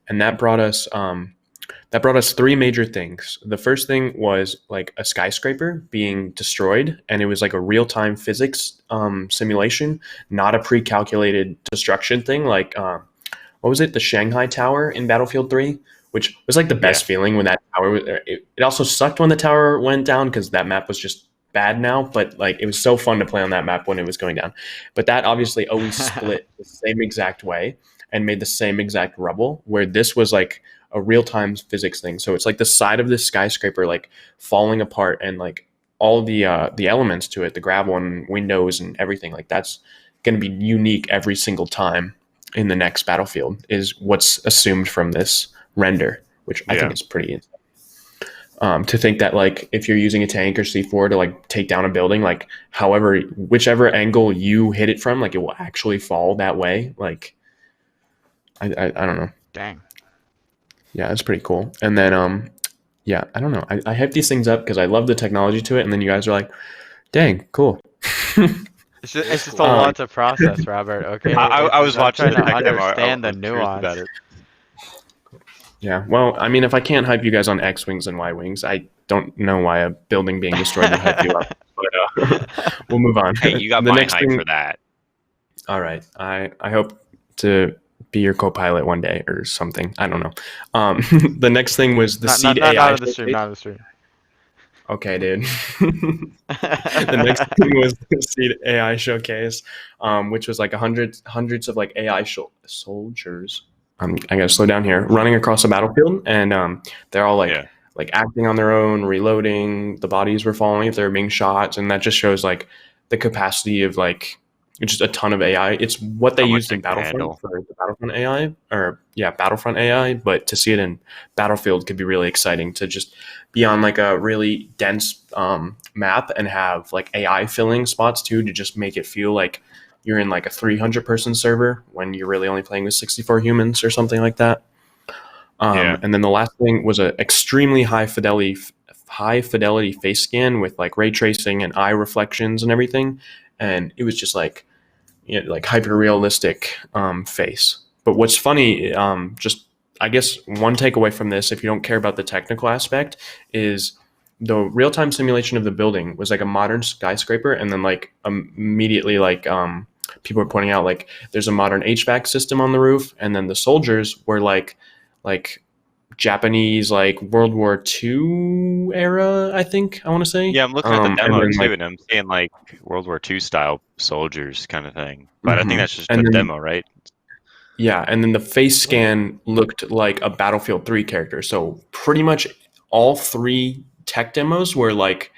and that brought us three major things. The first thing was like a skyscraper being destroyed, and it was like a real time physics simulation, not a pre calculated destruction thing. Like, what was it? The Shanghai Tower in Battlefield 3, which was like the Yeah. best feeling when that tower, it also sucked when the tower went down because that map was just bad now, but like it was so fun to play on that map when it was going down. But that obviously always split the same exact way and made the same exact rubble, where this was like a real-time physics thing. So it's like the side of this skyscraper like falling apart, and like all the elements to it, the gravel and windows and everything, like that's going to be unique every single time in the next Battlefield is what's assumed from this render, which I think Yeah. is pretty insane. To think that like if you're using a tank or C4 to like take down a building, like whichever angle you hit it from, like it will actually fall that way. Like I don't know. Dang. Yeah, it's pretty cool. And then yeah, I don't know. I hype these things up because I love the technology to it, and then you guys are like, dang, cool. It It's is just a cool. lot to process, Robert. Okay, I was I'm watching trying the to tech demo. I understand the was curious about nuance. it. Yeah, well, I mean, if I can't hype you guys on X wings and Y wings, I don't know why a building being destroyed would hype you up. But we'll move on. Hey, you got The my next hype thing. for that. All right, I hope to be your co-pilot one day or something. I don't know. The next thing was the Seed Not AI on the stream, showcase. not on the stream. Okay, dude. The next thing was the Seed AI showcase, which was like hundreds of like AI soldiers. I gotta slow down here. Running across a battlefield, and they're all Yeah. like acting on their own, reloading. The bodies were falling if they were being shot, and that just shows like the capacity of like just a ton of AI. It's what they How much used in it can Battlefront handle. for the Battlefront AI, or yeah, Battlefront AI. But to see it in Battlefield could be really exciting. To just be on like a really dense map and have like AI filling spots too, to just make it feel like you're in like a 300 person server when you're really only playing with 64 humans or something like that. Yeah. And then the last thing was an extremely high fidelity face scan with like ray tracing and eye reflections and everything, and it was just like like hyper realistic face. But what's funny, just I guess one takeaway from this, if you don't care about the technical aspect, is the real time simulation of the building was like a modern skyscraper, and then like immediately like people were pointing out like there's a modern HVAC system on the roof, and then the soldiers were like Japanese like World War II era, I think I want to say. Yeah, I'm looking at the And demo then too, like and I'm seeing like World War II style soldiers kind of thing. But I think mhm. that's just a and then demo, right? Yeah, and then the face scan looked like a Battlefield 3 character. So pretty much all three tech demos were like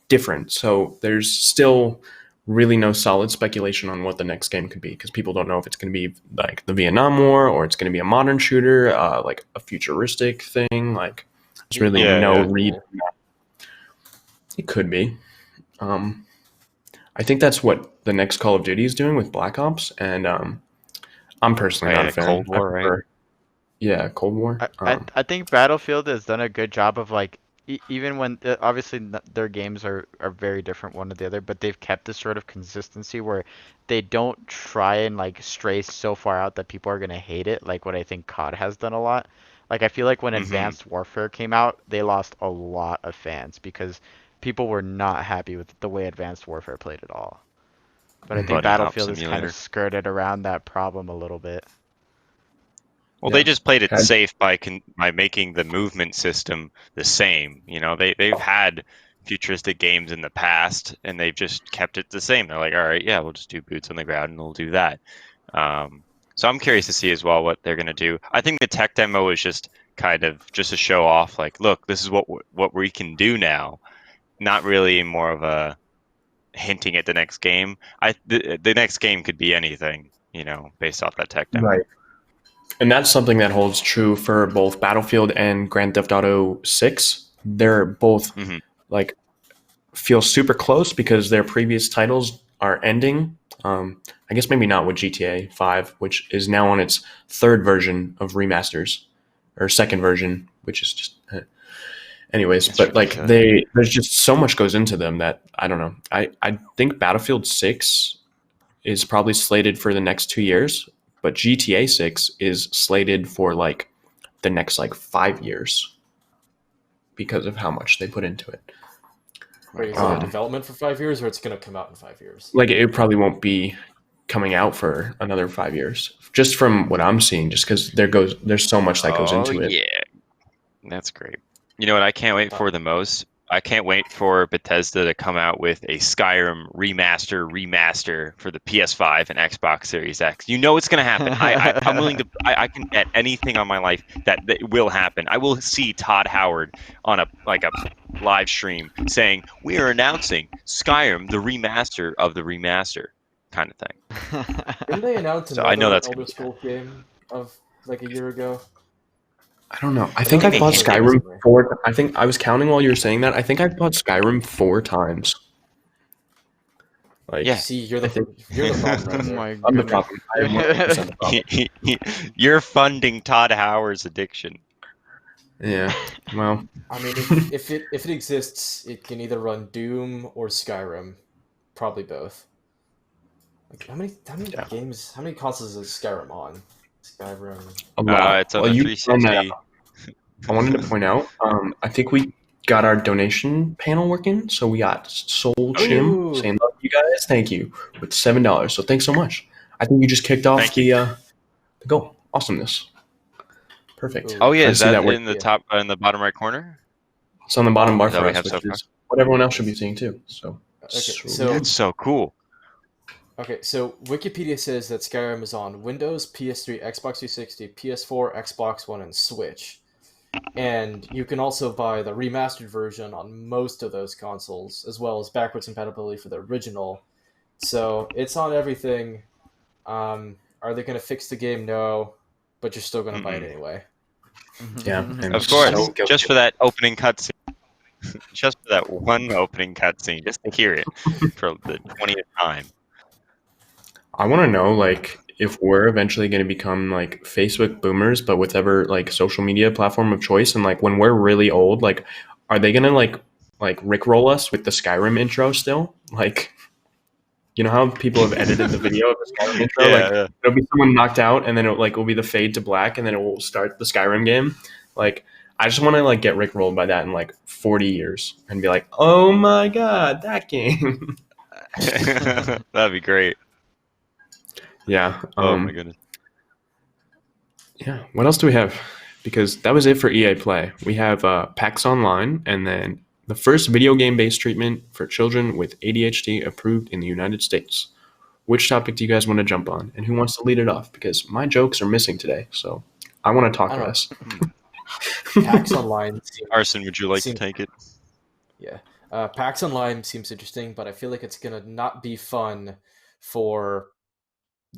different. So there's still really no solid speculation on what the next game could be, because people don't know if it's going to be like the Vietnam War or it's going to be a modern shooter, like a futuristic thing. Like there's really Yeah, no yeah. read. It could be. I think that's what the next Call of Duty is doing with Black Ops, and I'm personally not a fan. Cold War, right? Yeah, Cold War. I think Battlefield has done a good job of like even when obviously their games are very different one to the other, but they've kept this sort of consistency where they don't try and like stray so far out that people are gonna hate it, like what I think COD has done a lot. Like I feel like when Advanced Warfare came out, they lost a lot of fans because people were not happy with the way Advanced Warfare played at all. But I think Buddy Hop Battlefield has kind Simulator. of skirted around that problem a little bit. Well, Yeah. they just played it Had- safe by making the movement system the same. You know, they've had futuristic games in the past, and they've just kept it the same. They're like, all right, yeah, we'll just do boots on the ground, and we'll do that. So I'm curious to see as well what they're gonna do. I think the tech demo is just kind of just to show off, like, look, this is what we can do now. Not really more of a hinting at the next game. The next game could be anything, you know, based off that tech demo. Right. And that's something that holds true for both Battlefield and Grand Theft Auto 6. They're both like feel super close because their previous titles are ending. I guess maybe not with GTA 5, which is now on its third version of remasters, or second version, which is just anyways. That's but like ridiculous. there's just so much goes into them that I don't know. I think Battlefield 6 is probably slated for the next 2 years, but GTA 6 is slated for like the next like 5 years because of how much they put into it. Wait, is it in development for 5 years, or it's going to come out in 5 years? Like it probably won't be coming out for another 5 years, just from what I'm seeing. Just because there's so much that goes into it. Yeah, that's great. You know what I can't wait for the most? I can't wait for Bethesda to come out with a Skyrim remaster for the PS5 and Xbox Series X. You know it's going to happen. I'm willing to. I can bet anything on my life that it will happen. I will see Todd Howard on a live stream saying we are announcing Skyrim, the remaster of the remaster, kind of thing. Didn't they announce So another I know that's Elder Scrolls game of like a year ago? I don't know. I think I think bought they Skyrim 4. I think I was counting while you were saying that. I think I bought Skyrim 4 times. Like, Yeah. See, you're the problem right Oh there. my I'm the goodness. problem. I am 100% the problem. You're funding Todd Howard's addiction. Yeah. Well, I mean, if it exists, it can either run Doom or Skyrim, probably both. Like, how many games? How many consoles is Skyrim on? Skyrim. a lot. It's on the you found that 360. out. I wanted to point out. I think we got our donation panel working. So we got Soul Chim Ooh. saying love you guys, thank you, with $7. So thanks so much. I think you just kicked off Thank the goal. Awesomeness. Perfect. Ooh. Oh yeah, I is see that that work. in the top in the bottom right corner? It's on the bottom bar Is that for what we us, have so which far? is what everyone else should be seeing too. So, Okay, sweet. so That's so cool. Okay, so Wikipedia says that Skyrim is on Windows, PS3, Xbox 360, PS4, Xbox One, and Switch. And you can also buy the remastered version on most of those consoles, as well as backwards compatibility for the original. So it's on everything. Are they going to fix the game? No, but you're still going to buy it anyway. Yeah, and Of course, so guilty. just for that opening cutscene. Just for that one opening cutscene, just to hear it for the 20th time. I want to know, like, if we're eventually going to become like Facebook boomers, but with ever like social media platform of choice, and like when we're really old, like, are they gonna like rickroll us with the Skyrim intro still? Like, you know how people have edited the video of the Skyrim intro? Like, it'll be someone knocked out, and then it'll be the fade to black, and then it will start the Skyrim game. Like, I just want to like get rickrolled by that in like 40 years and be like, oh my god, that game. That'd be great. Yeah. Oh my goodness. Yeah. What else do we have? Because that was it for EA Play. We have PAX Online, and then the first video game-based treatment for children with ADHD approved in the United States. Which topic do you guys want to jump on? And who wants to lead it off? Because my jokes are missing today, so I want to talk less. PAX Online seems, Arson, would you like to take it? Yeah. PAX Online seems interesting, but I feel like it's going to not be fun for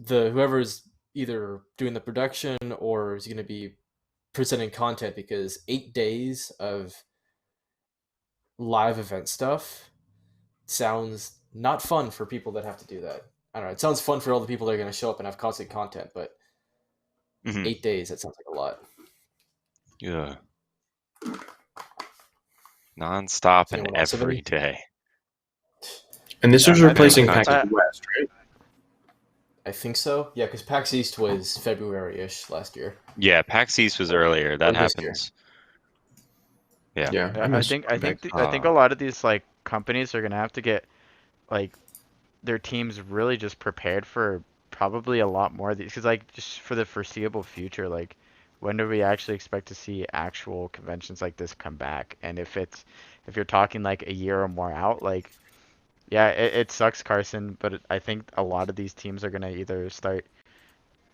whoever's either doing the production or is going to be presenting content, because 8 days of live event stuff sounds not fun for people that have to do that. I don't know. It sounds fun for all the people that are going to show up and have constant content, but 8 days, that sounds like a lot. Yeah. Non-stop and Anyone else have every any? day. And this Yeah, was I replacing think- PAX West, right? I think so. Yeah, because PAX East was February-ish last year. Yeah, PAX East was earlier. That Or this year. happens. Yeah. Yeah. I think a lot of these like companies are gonna have to get like their teams really just prepared for probably a lot more of these, because like just for the foreseeable future, like when do we actually expect to see actual conventions like this come back? And if you're talking like a year or more out, like yeah, it sucks, Carson, but I think a lot of these teams are gonna either start,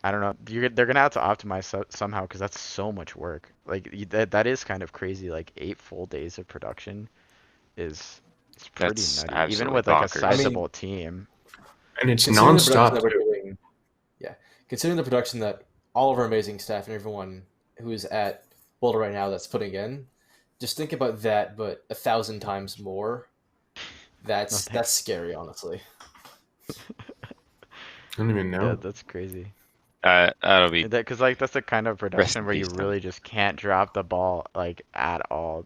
I don't know, they're gonna have to optimize somehow, because that's so much work. Like that is kind of crazy. Like 8 full days of production is pretty That's nutty, even absolutely with like a bonkers. sizable team. And it's Considering the production nonstop. that we're too. doing, considering the production that all of our amazing staff and everyone who is at Boulder right now that's putting in, just think about that, but 1,000 times more. That's scary, honestly. I don't even know. Yeah, that's crazy. That'll be Because like that's the kind of production in where you peace, then. really just can't drop the ball like at all.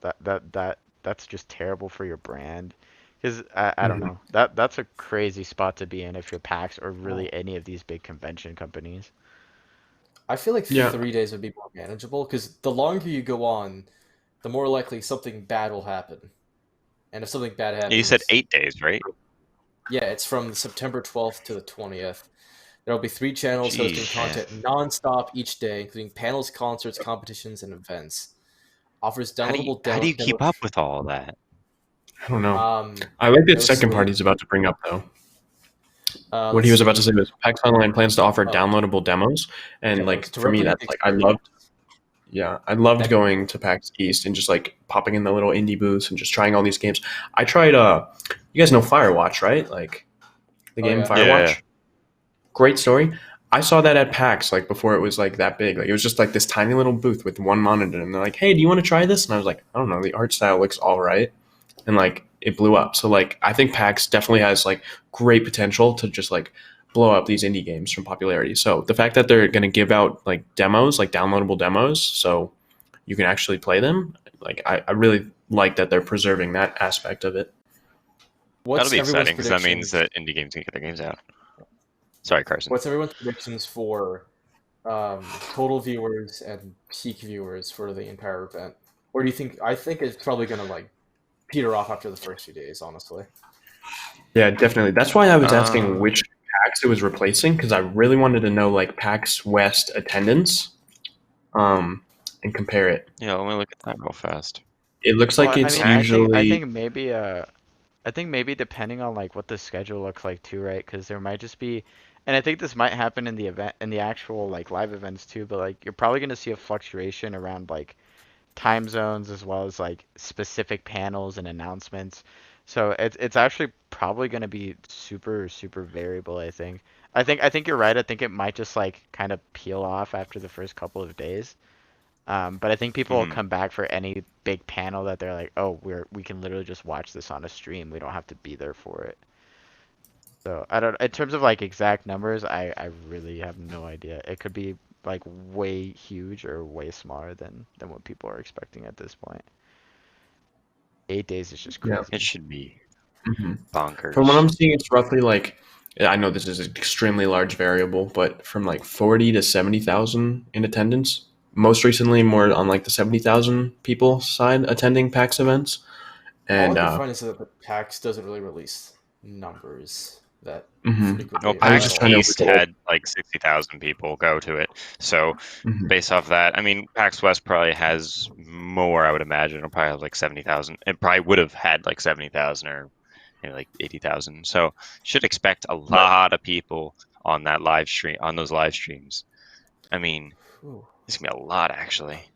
That's just terrible for your brand. Because I don't know, that's a crazy spot to be in if you're PAX or really any of these big convention companies. I feel like Yeah. 3 days would be more manageable, because the longer you go on, the more likely something bad will happen. And if something bad happens... You said 8 days, right? Yeah, it's from September 12th to the 20th. There will be 3 channels Jeez, hosting content non-stop each day, including panels, concerts, competitions, and events. Offers How downloadable do you keep up with all that? I don't know. Um, I like that was second sweet. part he's about to bring up, though. What let's he was see. about to say was PAX Online plans to offer Oh. downloadable demos, and like To for me, replicate that's the like I experience. loved That- going to PAX East and just like popping in the little indie booths and just trying all these games. I tried. You guys know Firewatch, right? Like the Oh, game yeah. Firewatch. Yeah. Great story. I saw that at PAX like before it was like that big. Like it was just like this tiny little booth with one monitor, and they're like, "Hey, do you want to try this?" And I was like, "I don't know. The art style looks all right," and like it blew up. So like I think PAX definitely has like great potential to just like blow up these indie games from popularity. So the fact that they're going to give out like demos, like downloadable demos, so you can actually play them, like I really like that they're preserving that aspect of it. What's That'll be everyone's exciting because that means predictions- that indie games can get their games out. Sorry, Carson. What's everyone's predictions for total viewers and peak viewers for the entire event? Or do you think? I think it's probably going to like peter off after the first few days, honestly. Yeah, definitely. That's why I was asking Uh, which PAX it was replacing, because I really wanted to know like PAX West attendance, and compare it. Yeah, let me look at that real fast. It looks like Well, it's I usually think maybe depending on like what the schedule looks like too, right? Because there might just be, and I think this might happen in the event, in the actual like live events too. But like you're probably gonna see a fluctuation around like time zones as well as like specific panels and announcements. So it's actually probably gonna be super variable. I think you're right. I think it might just like kind of peel off after the first couple of days. But I think people will come back for any big panel that they're like, oh, we can literally just watch this on a stream. We don't have to be there for it. So I don't. In terms of like exact numbers, I really have no idea. It could be like way huge or way smaller than what people are expecting at this point. 8 days is just Yeah. crazy. It should be Mhm. bonkers. From what I'm seeing, it's roughly like, I know this is an extremely large variable, but from like 40 to 70,000 in attendance. Most recently, more on like the 70,000 people side attending PAX events. And all I can find is that the PAX doesn't really release numbers that Mhm. frequently. No, I was PAX just trying to East recall. had like 60,000 people go to it. So Mhm. based off that, I mean, PAX West probably has more, I would imagine. It'll probably have like 70,000. It probably would have had like 70,000 or maybe like 80,000. So should expect a lot of people on that live stream, on those live streams. I mean, Ooh. it's gonna be a lot actually.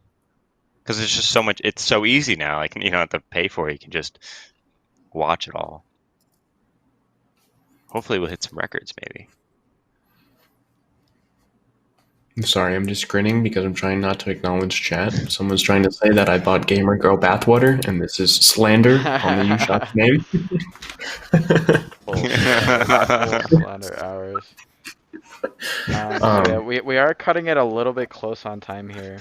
Because there's just so much, it's so easy now. Like, you don't have to pay for it. You can just watch it all. Hopefully we'll hit some records maybe. I'm sorry, I'm just grinning because I'm trying not to acknowledge chat. Someone's trying to say that I bought Gamer Girl bathwater, and this is slander on the UShop name. Full slander hours. So yeah, we are cutting it a little bit close on time here.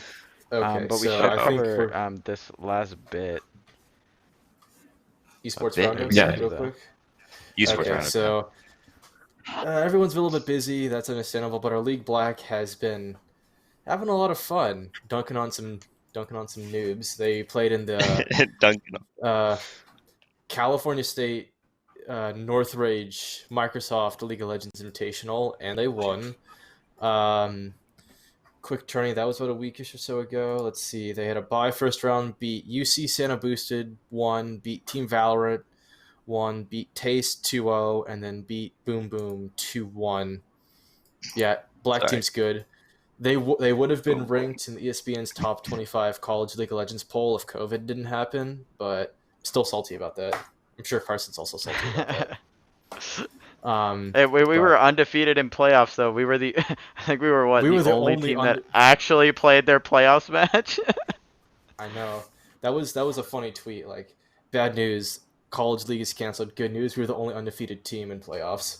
Okay, But we so should I think cover for this last bit. esports bit roundups, Yeah. real quick. Esports Okay, roundup. so everyone's been a little bit busy. That's understandable. But our League Black has been having a lot of fun, dunking on some noobs. They played in the Duncan. California State Northridge Microsoft League of Legends Invitational, and they won. Quick turning, that was about a weekish or so ago. Let's see, they had a bye first round, beat UC Santa Boosted, won, beat Team Valorant, won, beat Taste 2-0, and then beat Boom Boom 2-1. Yeah, Black Sorry. team's good. They would have been ranked in the ESPN's top 25 college League of Legends poll if COVID didn't happen, but still salty about that. I'm sure Carson's also salty about that. Hey, we but were undefeated in playoffs though. We were the I think we were we the were the only only team that actually played their playoffs match. I know. That was a funny tweet. Like, bad news, college league is canceled. Good news, we were the only undefeated team in playoffs.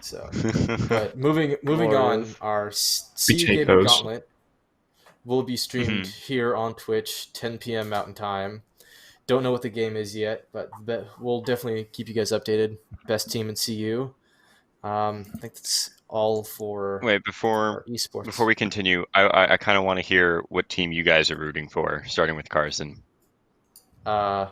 So, but moving on, Glorious. our CU take Gaming those. Gauntlet will be streamed here on Twitch, 10 p.m. Mountain Time. Don't know what the game is yet, but we'll definitely keep you guys updated. Best team in CU. I think that's all for Wait, our esports. before we continue, I kind of want to hear what team you guys are rooting for, starting with Carson. I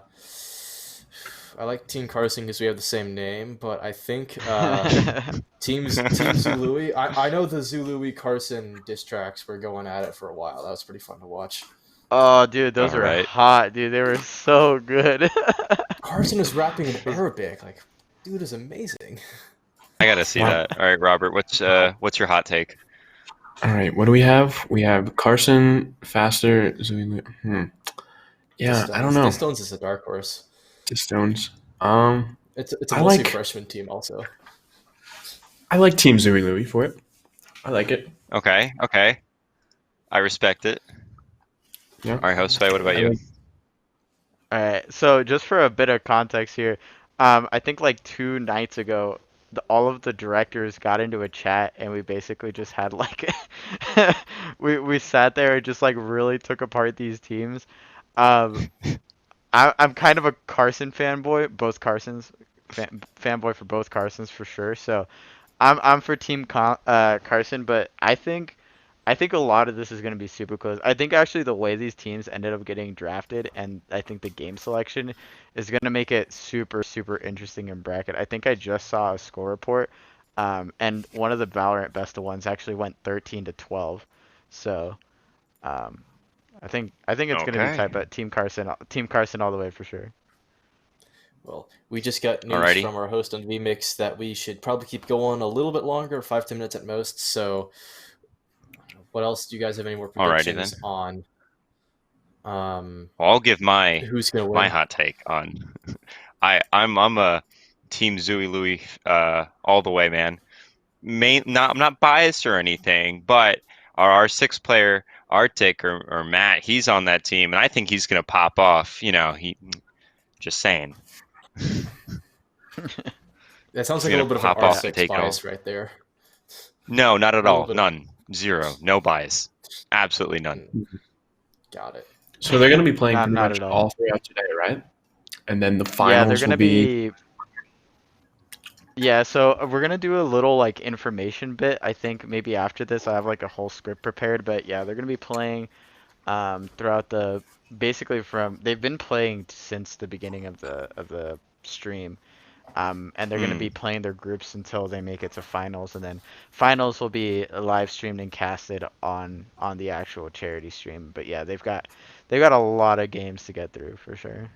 like Team Carson because we have the same name, but I think Team Zului. I know the Zului Carson diss tracks were going at it for a while. That was pretty fun to watch. Oh, dude, those were Alright. hot, dude. They were so good. Carson is rapping in Arabic. Like, dude is amazing. I gotta see Wow. that. All right, Robert, what's your hot take? All right, what do we have? We have Carson, Faster, Zoe. Yeah, I don't know. Distones is a dark horse. Stones. It's a I mostly like- freshman team also. I like Team Zooey Louie for it. I like it. Okay. I respect it. Yeah. All right, Josue, what about you? All right, so just for a bit of context here, I think like 2 nights ago, all of the directors got into a chat and we basically just had like we sat there and just like really took apart these teams. I'm kind of a Carson fanboy, both Carsons, fanboy for both Carsons for sure. So I'm for Team Carson, but I think a lot of this is going to be super close. I think actually the way these teams ended up getting drafted, and I think the game selection is going to make it super interesting in bracket. I think I just saw a score report, and one of the Valorant best of ones actually went 13-12. So, I think it's going to be Okay. tight, but Team Carson all the way for sure. Well, we just got news Alrighty. from our host on VMix that we should probably keep going a little bit longer, 5-10 minutes at most. So, what else? Do you guys have any more Alrighty predictions then. on? Well, I'll give my Who's gonna win? my hot take on. I'm a Team Zooey Louie all the way, man. I'm not biased or anything, but our 6 player Arctic or Matt, he's on that team, and I think he's gonna pop off. You know, just saying. That sounds He's like a gonna little bit of an pop off R6 and take bias off. right there. No, not at A little all. bit of- None. Zero. No bias. Absolutely none. Got it. So they're going to be playing Not- pretty not much at all. all throughout today, right? And then the Yeah, finals they're will gonna be. be. Yeah, so we're gonna do a little like information bit. I think maybe after this I have like a whole script prepared, but yeah, they're gonna be playing throughout the basically from they've been playing since the beginning of the stream. And they're gonna be playing their groups until they make it to finals, and then finals will be live streamed and casted on the actual charity stream. But yeah, they've got a lot of games to get through for sure.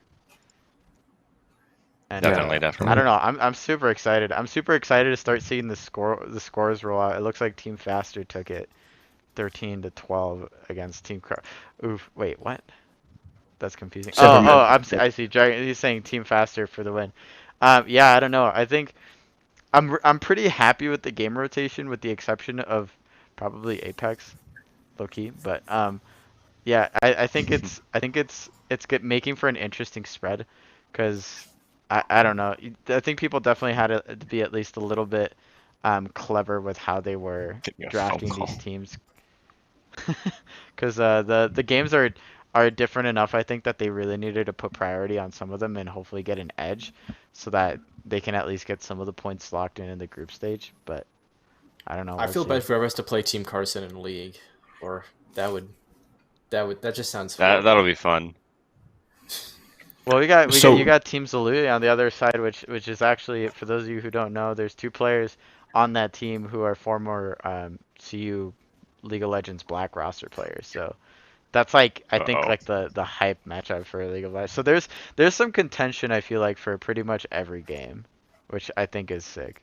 And Definitely. I don't know. I'm super excited. I'm super excited to start seeing the scores roll out. It looks like Team Faster took it 13-12 against Team Oof, wait, what? That's confusing. I see. Dragon, he's saying Team Faster for the win. Yeah, I don't know. I think I'm pretty happy with the game rotation, with the exception of probably Apex, low key. But yeah, I think it's good, making for an interesting spread, because I don't know. I think people definitely had to be at least a little bit clever with how they were Give me a phone drafting call. these teams, because the games are different enough. I think that they really needed to put priority on some of them and hopefully get an edge, so that they can at least get some of the points locked in the group stage. But I don't know. I We'll feel see. bad for whoever has to play Team Carson in League, or that just sounds That'll horrible. be fun. Well, So you got Team Zaluli on the other side, which is actually, for those of you who don't know, there's two players on that team who are former CU League of Legends Black roster players. So that's like, I think, Uh-oh. like the hype matchup for League of Legends. So there's some contention, I feel like, for pretty much every game, which I think is sick.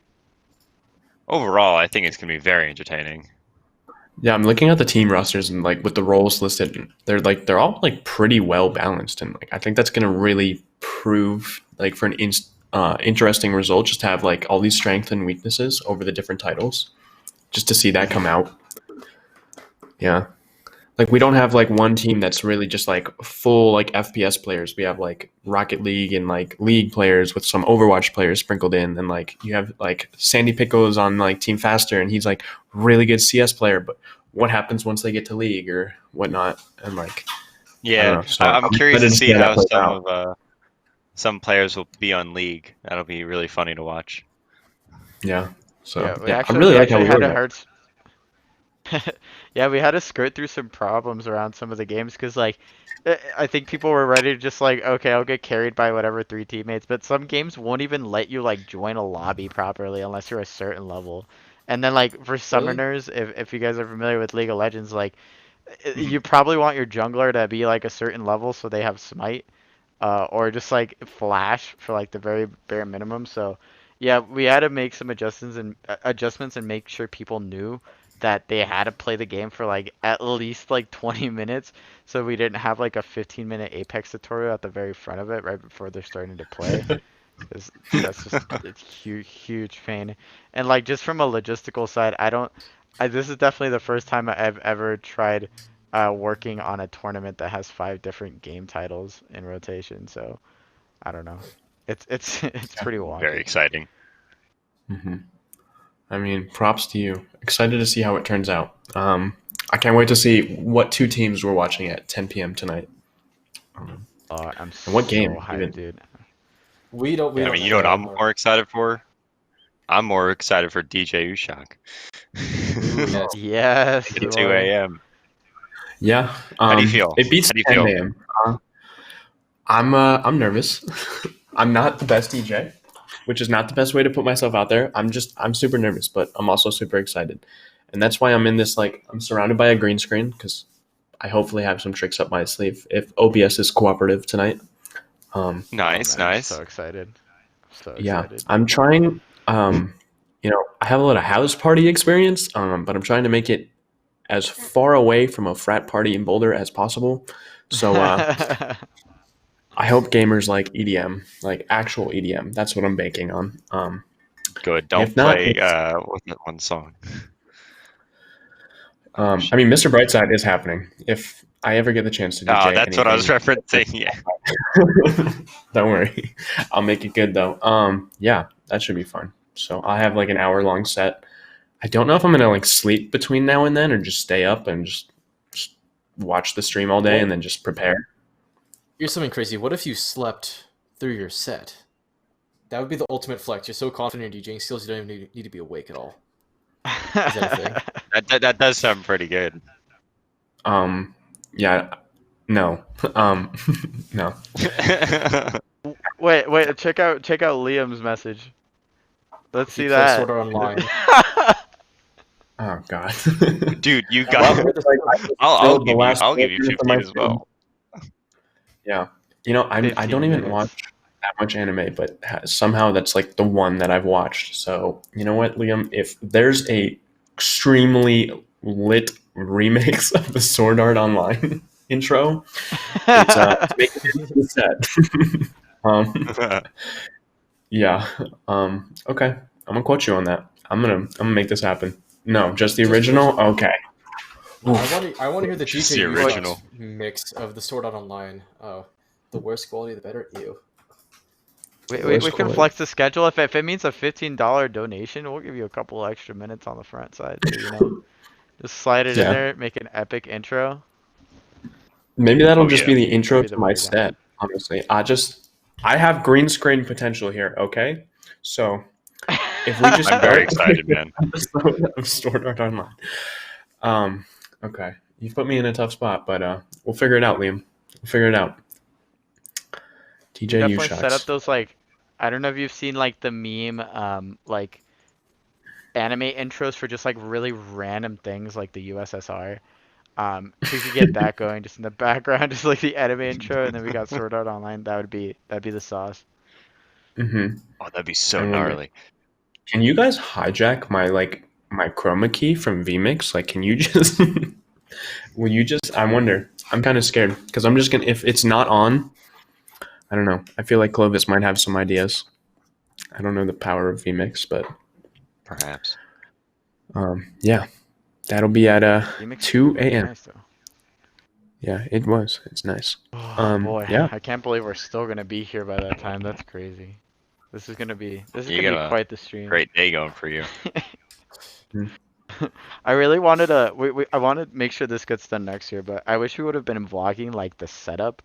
Overall, I think it's gonna be very entertaining. yeah, I'm looking at the team rosters and like with the roles listed, they're all like pretty well balanced, and like I think that's gonna really prove like for an interesting result, just to have like all these strengths and weaknesses over the different titles, just to see that come out. Yeah. Like we don't have like one team that's really just like full like FPS players. We have like Rocket League and like League players with some Overwatch players sprinkled in. And like you have like Sandy Pickles on like Team Faster and he's like really good CS player, but what happens once they get to League or whatnot? And like I don't Yeah, know. So I'm curious excited to see how that how plays some out. of some players will be on League. That'll be really funny to watch. Yeah. So Yeah, yeah, I really we like how actually we had a organize. hard. Yeah, we had to skirt through some problems around some of the games because, like, I think people were ready to just like, okay, I'll get carried by whatever three teammates, but some games won't even let you like join a lobby properly unless you're a certain level. And then like for Really? summoners, if you guys are familiar with League of Legends, like you probably want your jungler to be like a certain level so they have smite, or just like flash for like the very bare minimum. So yeah, we had to make some adjustments and make sure people knew that they had to play the game for like at least like 20 minutes, so we didn't have like a 15-minute Apex tutorial at the very front of it right before they're starting to play. 'Cause that's just it's huge pain. And like just from a logistical side, this is definitely the first time I've ever tried working on a tournament that has 5 different game titles in rotation. So I don't know. It's pretty Very wonky. exciting. hmm I mean, props to you. Excited to see how it turns out. I can't wait to see what two teams we're watching at 10 p.m. tonight. I'm And what so game hyped, even? dude. We don't I Yeah. mean, know you know what yet. I'm more excited for? I'm more excited for DJ Ushak. Ooh, yes. Yes, At you 2 are. a.m. Yeah. How do you feel? It beats How do you 10 feel? a.m. I'm nervous. I'm not the best DJ, which is not the best way to put myself out there. I'm super nervous, but I'm also super excited. And that's why I'm in this like I'm surrounded by a green screen because I hopefully have some tricks up my sleeve if OBS is cooperative tonight. Oh Nice, man, I'm nice. so excited. So Yeah, excited. I'm trying. I have a lot of house party experience, but I'm trying to make it as far away from a frat party in Boulder as possible. So I hope gamers like EDM, like actual EDM. That's what I'm banking on. Good. And Don't if not, play what's that one song? Oh I shit. mean, Mr. Brightside is happening. If I ever get the chance to Oh, DJ that's what I was anything, referencing. Yeah. don't worry, I'll make it good though. Yeah, that should be fun. So I have like an hour-long set. I don't know if I'm gonna like sleep between now and then or just stay up and just watch the stream all day and What? then just prepare. Here's something crazy. What if you slept through your set? That would be the ultimate flex. You're so confident in your DJing skills, you don't even need to be awake at all. Is that a thing? That does sound pretty good. Yeah, no, no. Wait, check out Liam's message. Let's He see plays that. Sword Art Online. Oh God. Dude, you I love got. where this Like I just I'll filled the give you. last I'll 4 give you minutes of my 15 as stream. well. Yeah, I don't 15 even watch minutes. that much anime, but somehow that's like the one that I've watched. So you know what, Liam? If there's a extremely lit remix of the Sword Art Online intro, it's making it into the set. um, yeah. Okay. I'm gonna quote you on that. I'm gonna make this happen. No, just the Just the original. original. Okay. No, Oof. I want to hear the Just DJ the original. mix of the Sword Art Online. Oh, the worse quality, the better. Ew. We can flex the schedule if it means a $15 donation. We'll give you a couple extra minutes on the front side. So, just slide it in Yeah. there, make an epic intro. Maybe that'll Oh, just yeah. be the intro That'd be to the my way to go. set. Honestly, I have green screen potential here. Okay, so if we just I'm very excited, man. of Sword Art Online. Okay, you've put me in a tough spot, but we'll figure it out, Liam. We'll figure it out. We TJ definitely set up Ushocks. those like, I don't know if you've seen like the meme like anime intros for just like really random things like the USSR. If we could get that going just in the background, just like the anime intro, and then we got Sword Art Online, that'd be the sauce. Mm-hmm. Oh, that'd be so I wonder. gnarly. Can you guys hijack my chroma key from vMix? Like, can you just? Will you just? I wonder. I'm kind of scared because I'm just gonna. If it's not on, I don't know. I feel like Clovis might have some ideas. I don't know the power of vMix, but Perhaps. yeah, that'll be at Remix 2 pretty a.m. nice, though. Yeah, it was. It's nice. Oh boy, yeah. I can't believe we're still gonna be here by that time. That's crazy. This is gonna be You got a quite the stream. Great day going for you. I really wanted to. I want to make sure this gets done next year, but I wish we would have been vlogging like the setup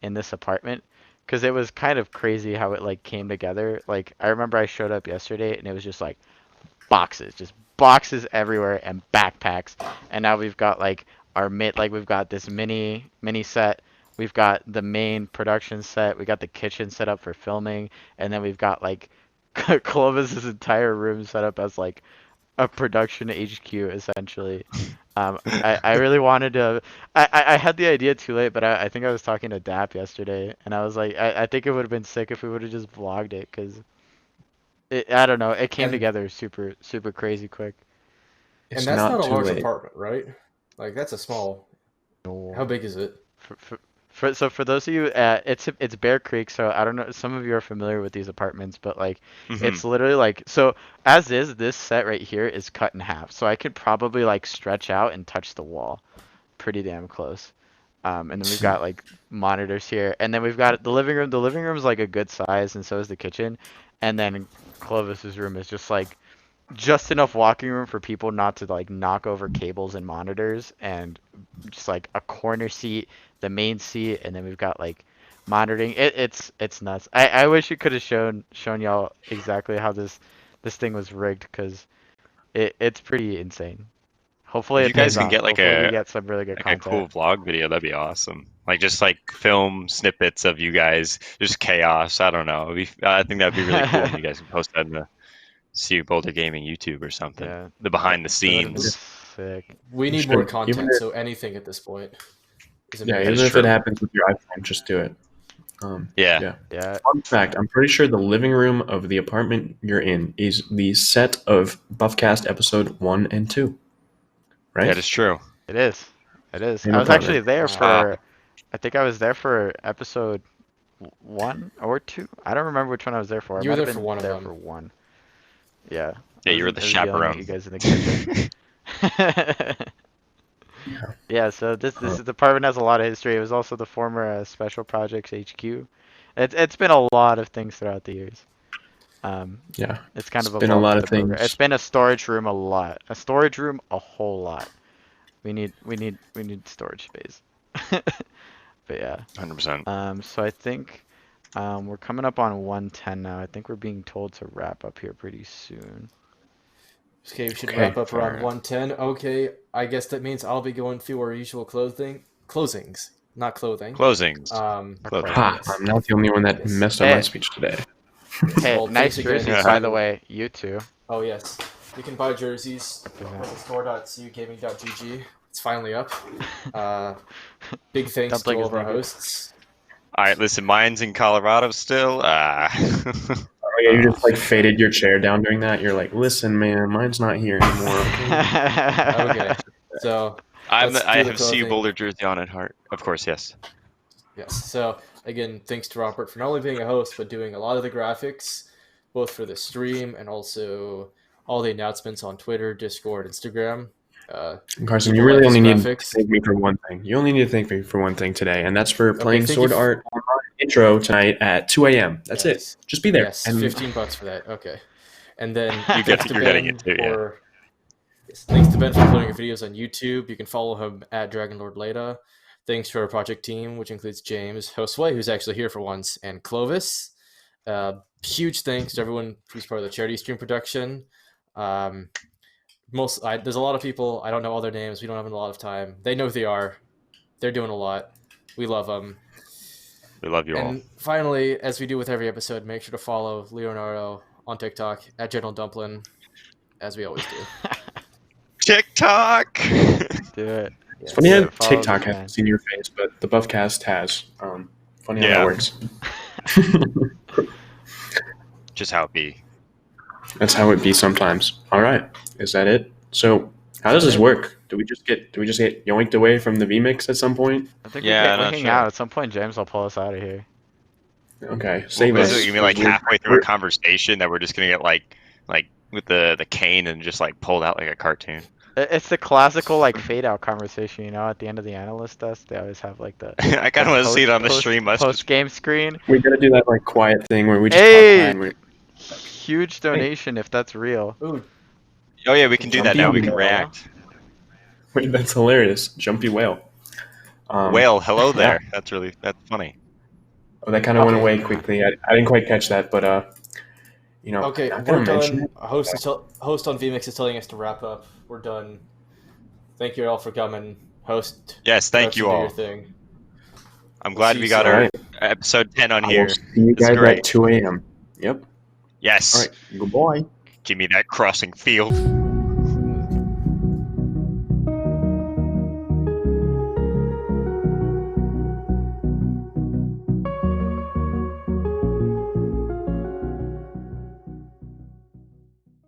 in this apartment, because it was kind of crazy how it like came together. Like I remember I showed up yesterday and it was just like just boxes everywhere and backpacks, and now we've got like we've got this mini set. We've got the main production set. We got the kitchen set up for filming, and then we've got like Clovis's entire room set up as like a production HQ essentially. I really wanted to. I had the idea too late, but I think I was talking to Dap yesterday, and I was like, I think it would have been sick if we would have just vlogged it, because I don't know, it came And- together super crazy quick. It's and that's not a too large late. apartment, right? Like that's a small. How big is it? So for those of you, it's Bear Creek. So I don't know. Some of you are familiar with these apartments, but like it's literally like, so as is, this set right here is cut in half. So I could probably like stretch out and touch the wall, pretty damn close. And then we've got like monitors here, and then we've got the living room. The living room is like a good size, and so is the kitchen. And then Clovis's room is just enough walking room for people not to like knock over cables and monitors, and just like a corner seat, the main seat, and then we've got like monitoring. It's nuts. I wish you could have shown y'all exactly how this thing was rigged, because it's pretty insane. Hopefully If it you guys pays can off. get like Hopefully we get some really good a cool content. vlog video, that'd be awesome. Like just like film snippets of you guys, just chaos. I don't know. I think that'd be really cool. You guys can post that in the See Boulder Gaming YouTube or something. Yeah. The behind the That would've been scenes. sick. We need more content, so anything at this point. Yeah, That even is if true. it happens with your iPhone, just do it. Yeah. Yeah. Fun fact, I'm pretty sure the living room of the apartment you're in is the set of BuffCast episode 1 and 2. Right? That is true. It is. It is. In I was apartment. actually there Wow. I think I was there for episode 1 or 2. I don't remember which one I was there for. I You were might there have for been one of there them. for 1. Yeah. Yeah, I you were was- the I was yelling at chaperone. you guys in the kitchen. Yeah, so this department has a lot of history. It was also the former Special Projects HQ. It's been a lot of things throughout the years. Yeah. It's kind of It's been a evolved lot with of the program. things. It's been a storage room a lot. A storage room a whole lot. We need storage space. But yeah. 100%. So I think we're coming up on 110 now. I think we're being told to wrap up here pretty soon. Okay, we should Okay, wrap up fair around enough. 110. Okay, I guess that means I'll be going through our usual closings, not clothing. Closings. Clothing. Ha! Yes. I'm not the only one that Yes. messed up my Hey. speech today. Hey, Well, nice thanks again. jerseys, by the way. You too. Oh yes, you can buy jerseys at store.cugaming.gg. It's finally up. Big thanks to Dumpling all is of our naked. hosts. All right, listen, mine's in Colorado still. Oh yeah, you just like faded your chair down during that. You're like, listen, man, mine's not here anymore. Okay, so I Let's do have the CU clothing. Boulder jersey on at heart. Of course, yes. yes, so again, thanks to Robert for not only being a host but doing a lot of the graphics, both for the stream and also all the announcements on Twitter, Discord, Instagram. Carson, People you really like only his need to graphics. thank me for one thing. You only need to thank me for one thing today, and that's for playing thank Sword you Art Online intro tonight at 2 a.m. That's Yes. it. Just be there. Yes, And $15 for that. Okay. And then You thanks to you're getting Ben it too, yeah. for thanks to Ben for uploading your videos on YouTube. You can follow him at Dragonlord Leda. Thanks to our project team, which includes James, Josue, who's actually here for once, and Clovis. Huge thanks to everyone who's part of the charity stream production. There's a lot of people. I don't know all their names. We don't have a lot of time. They know who they are. They're doing a lot. We love them. We love you all. And finally, as we do with every episode, make sure to follow Leonardo on TikTok at General Dumplin, as we always do. TikTok. Do it. it's funny how follow TikTok me, man. hasn't seen your face, but the BuffCast has. Funny how Yeah. that works. Just how it be. That's how it be sometimes. All right, is that it? So, how does this work? Do we just get yoinked away from the VMix at some point? I think Yeah, we not hang sure. out. At some point, James will pull us out of here. Okay, save Is us. it, you mean like We're- halfway through a we're- conversation that we're just gonna get like with the cane and just like pulled out like a cartoon? It's the classical like fade out conversation, you know, at the end of the analyst desk. They always have like the I kind of want to see it on the stream. Let's post just game screen. We gotta do that like quiet thing where we just Hey! talk behind. Huge donation if that's real. Ooh, oh yeah, we can do that now. We can Jumpy react. Wait, that's hilarious. Jumpy whale. Whale, hello there. That's funny. Oh, that kind of went Okay. away quickly. I didn't quite catch that, but okay, I'm gonna we're mention done. it. Host on VMix is telling us to wrap up. We're done. Thank you all for coming. Host. Yes, thank you do your all. thing. I'm glad See we you got soon. our Alright. episode 10 on I here. will see you It's guys great. at 2 a.m. Yep. Yes. All right. Goodbye. Give me that crossing field.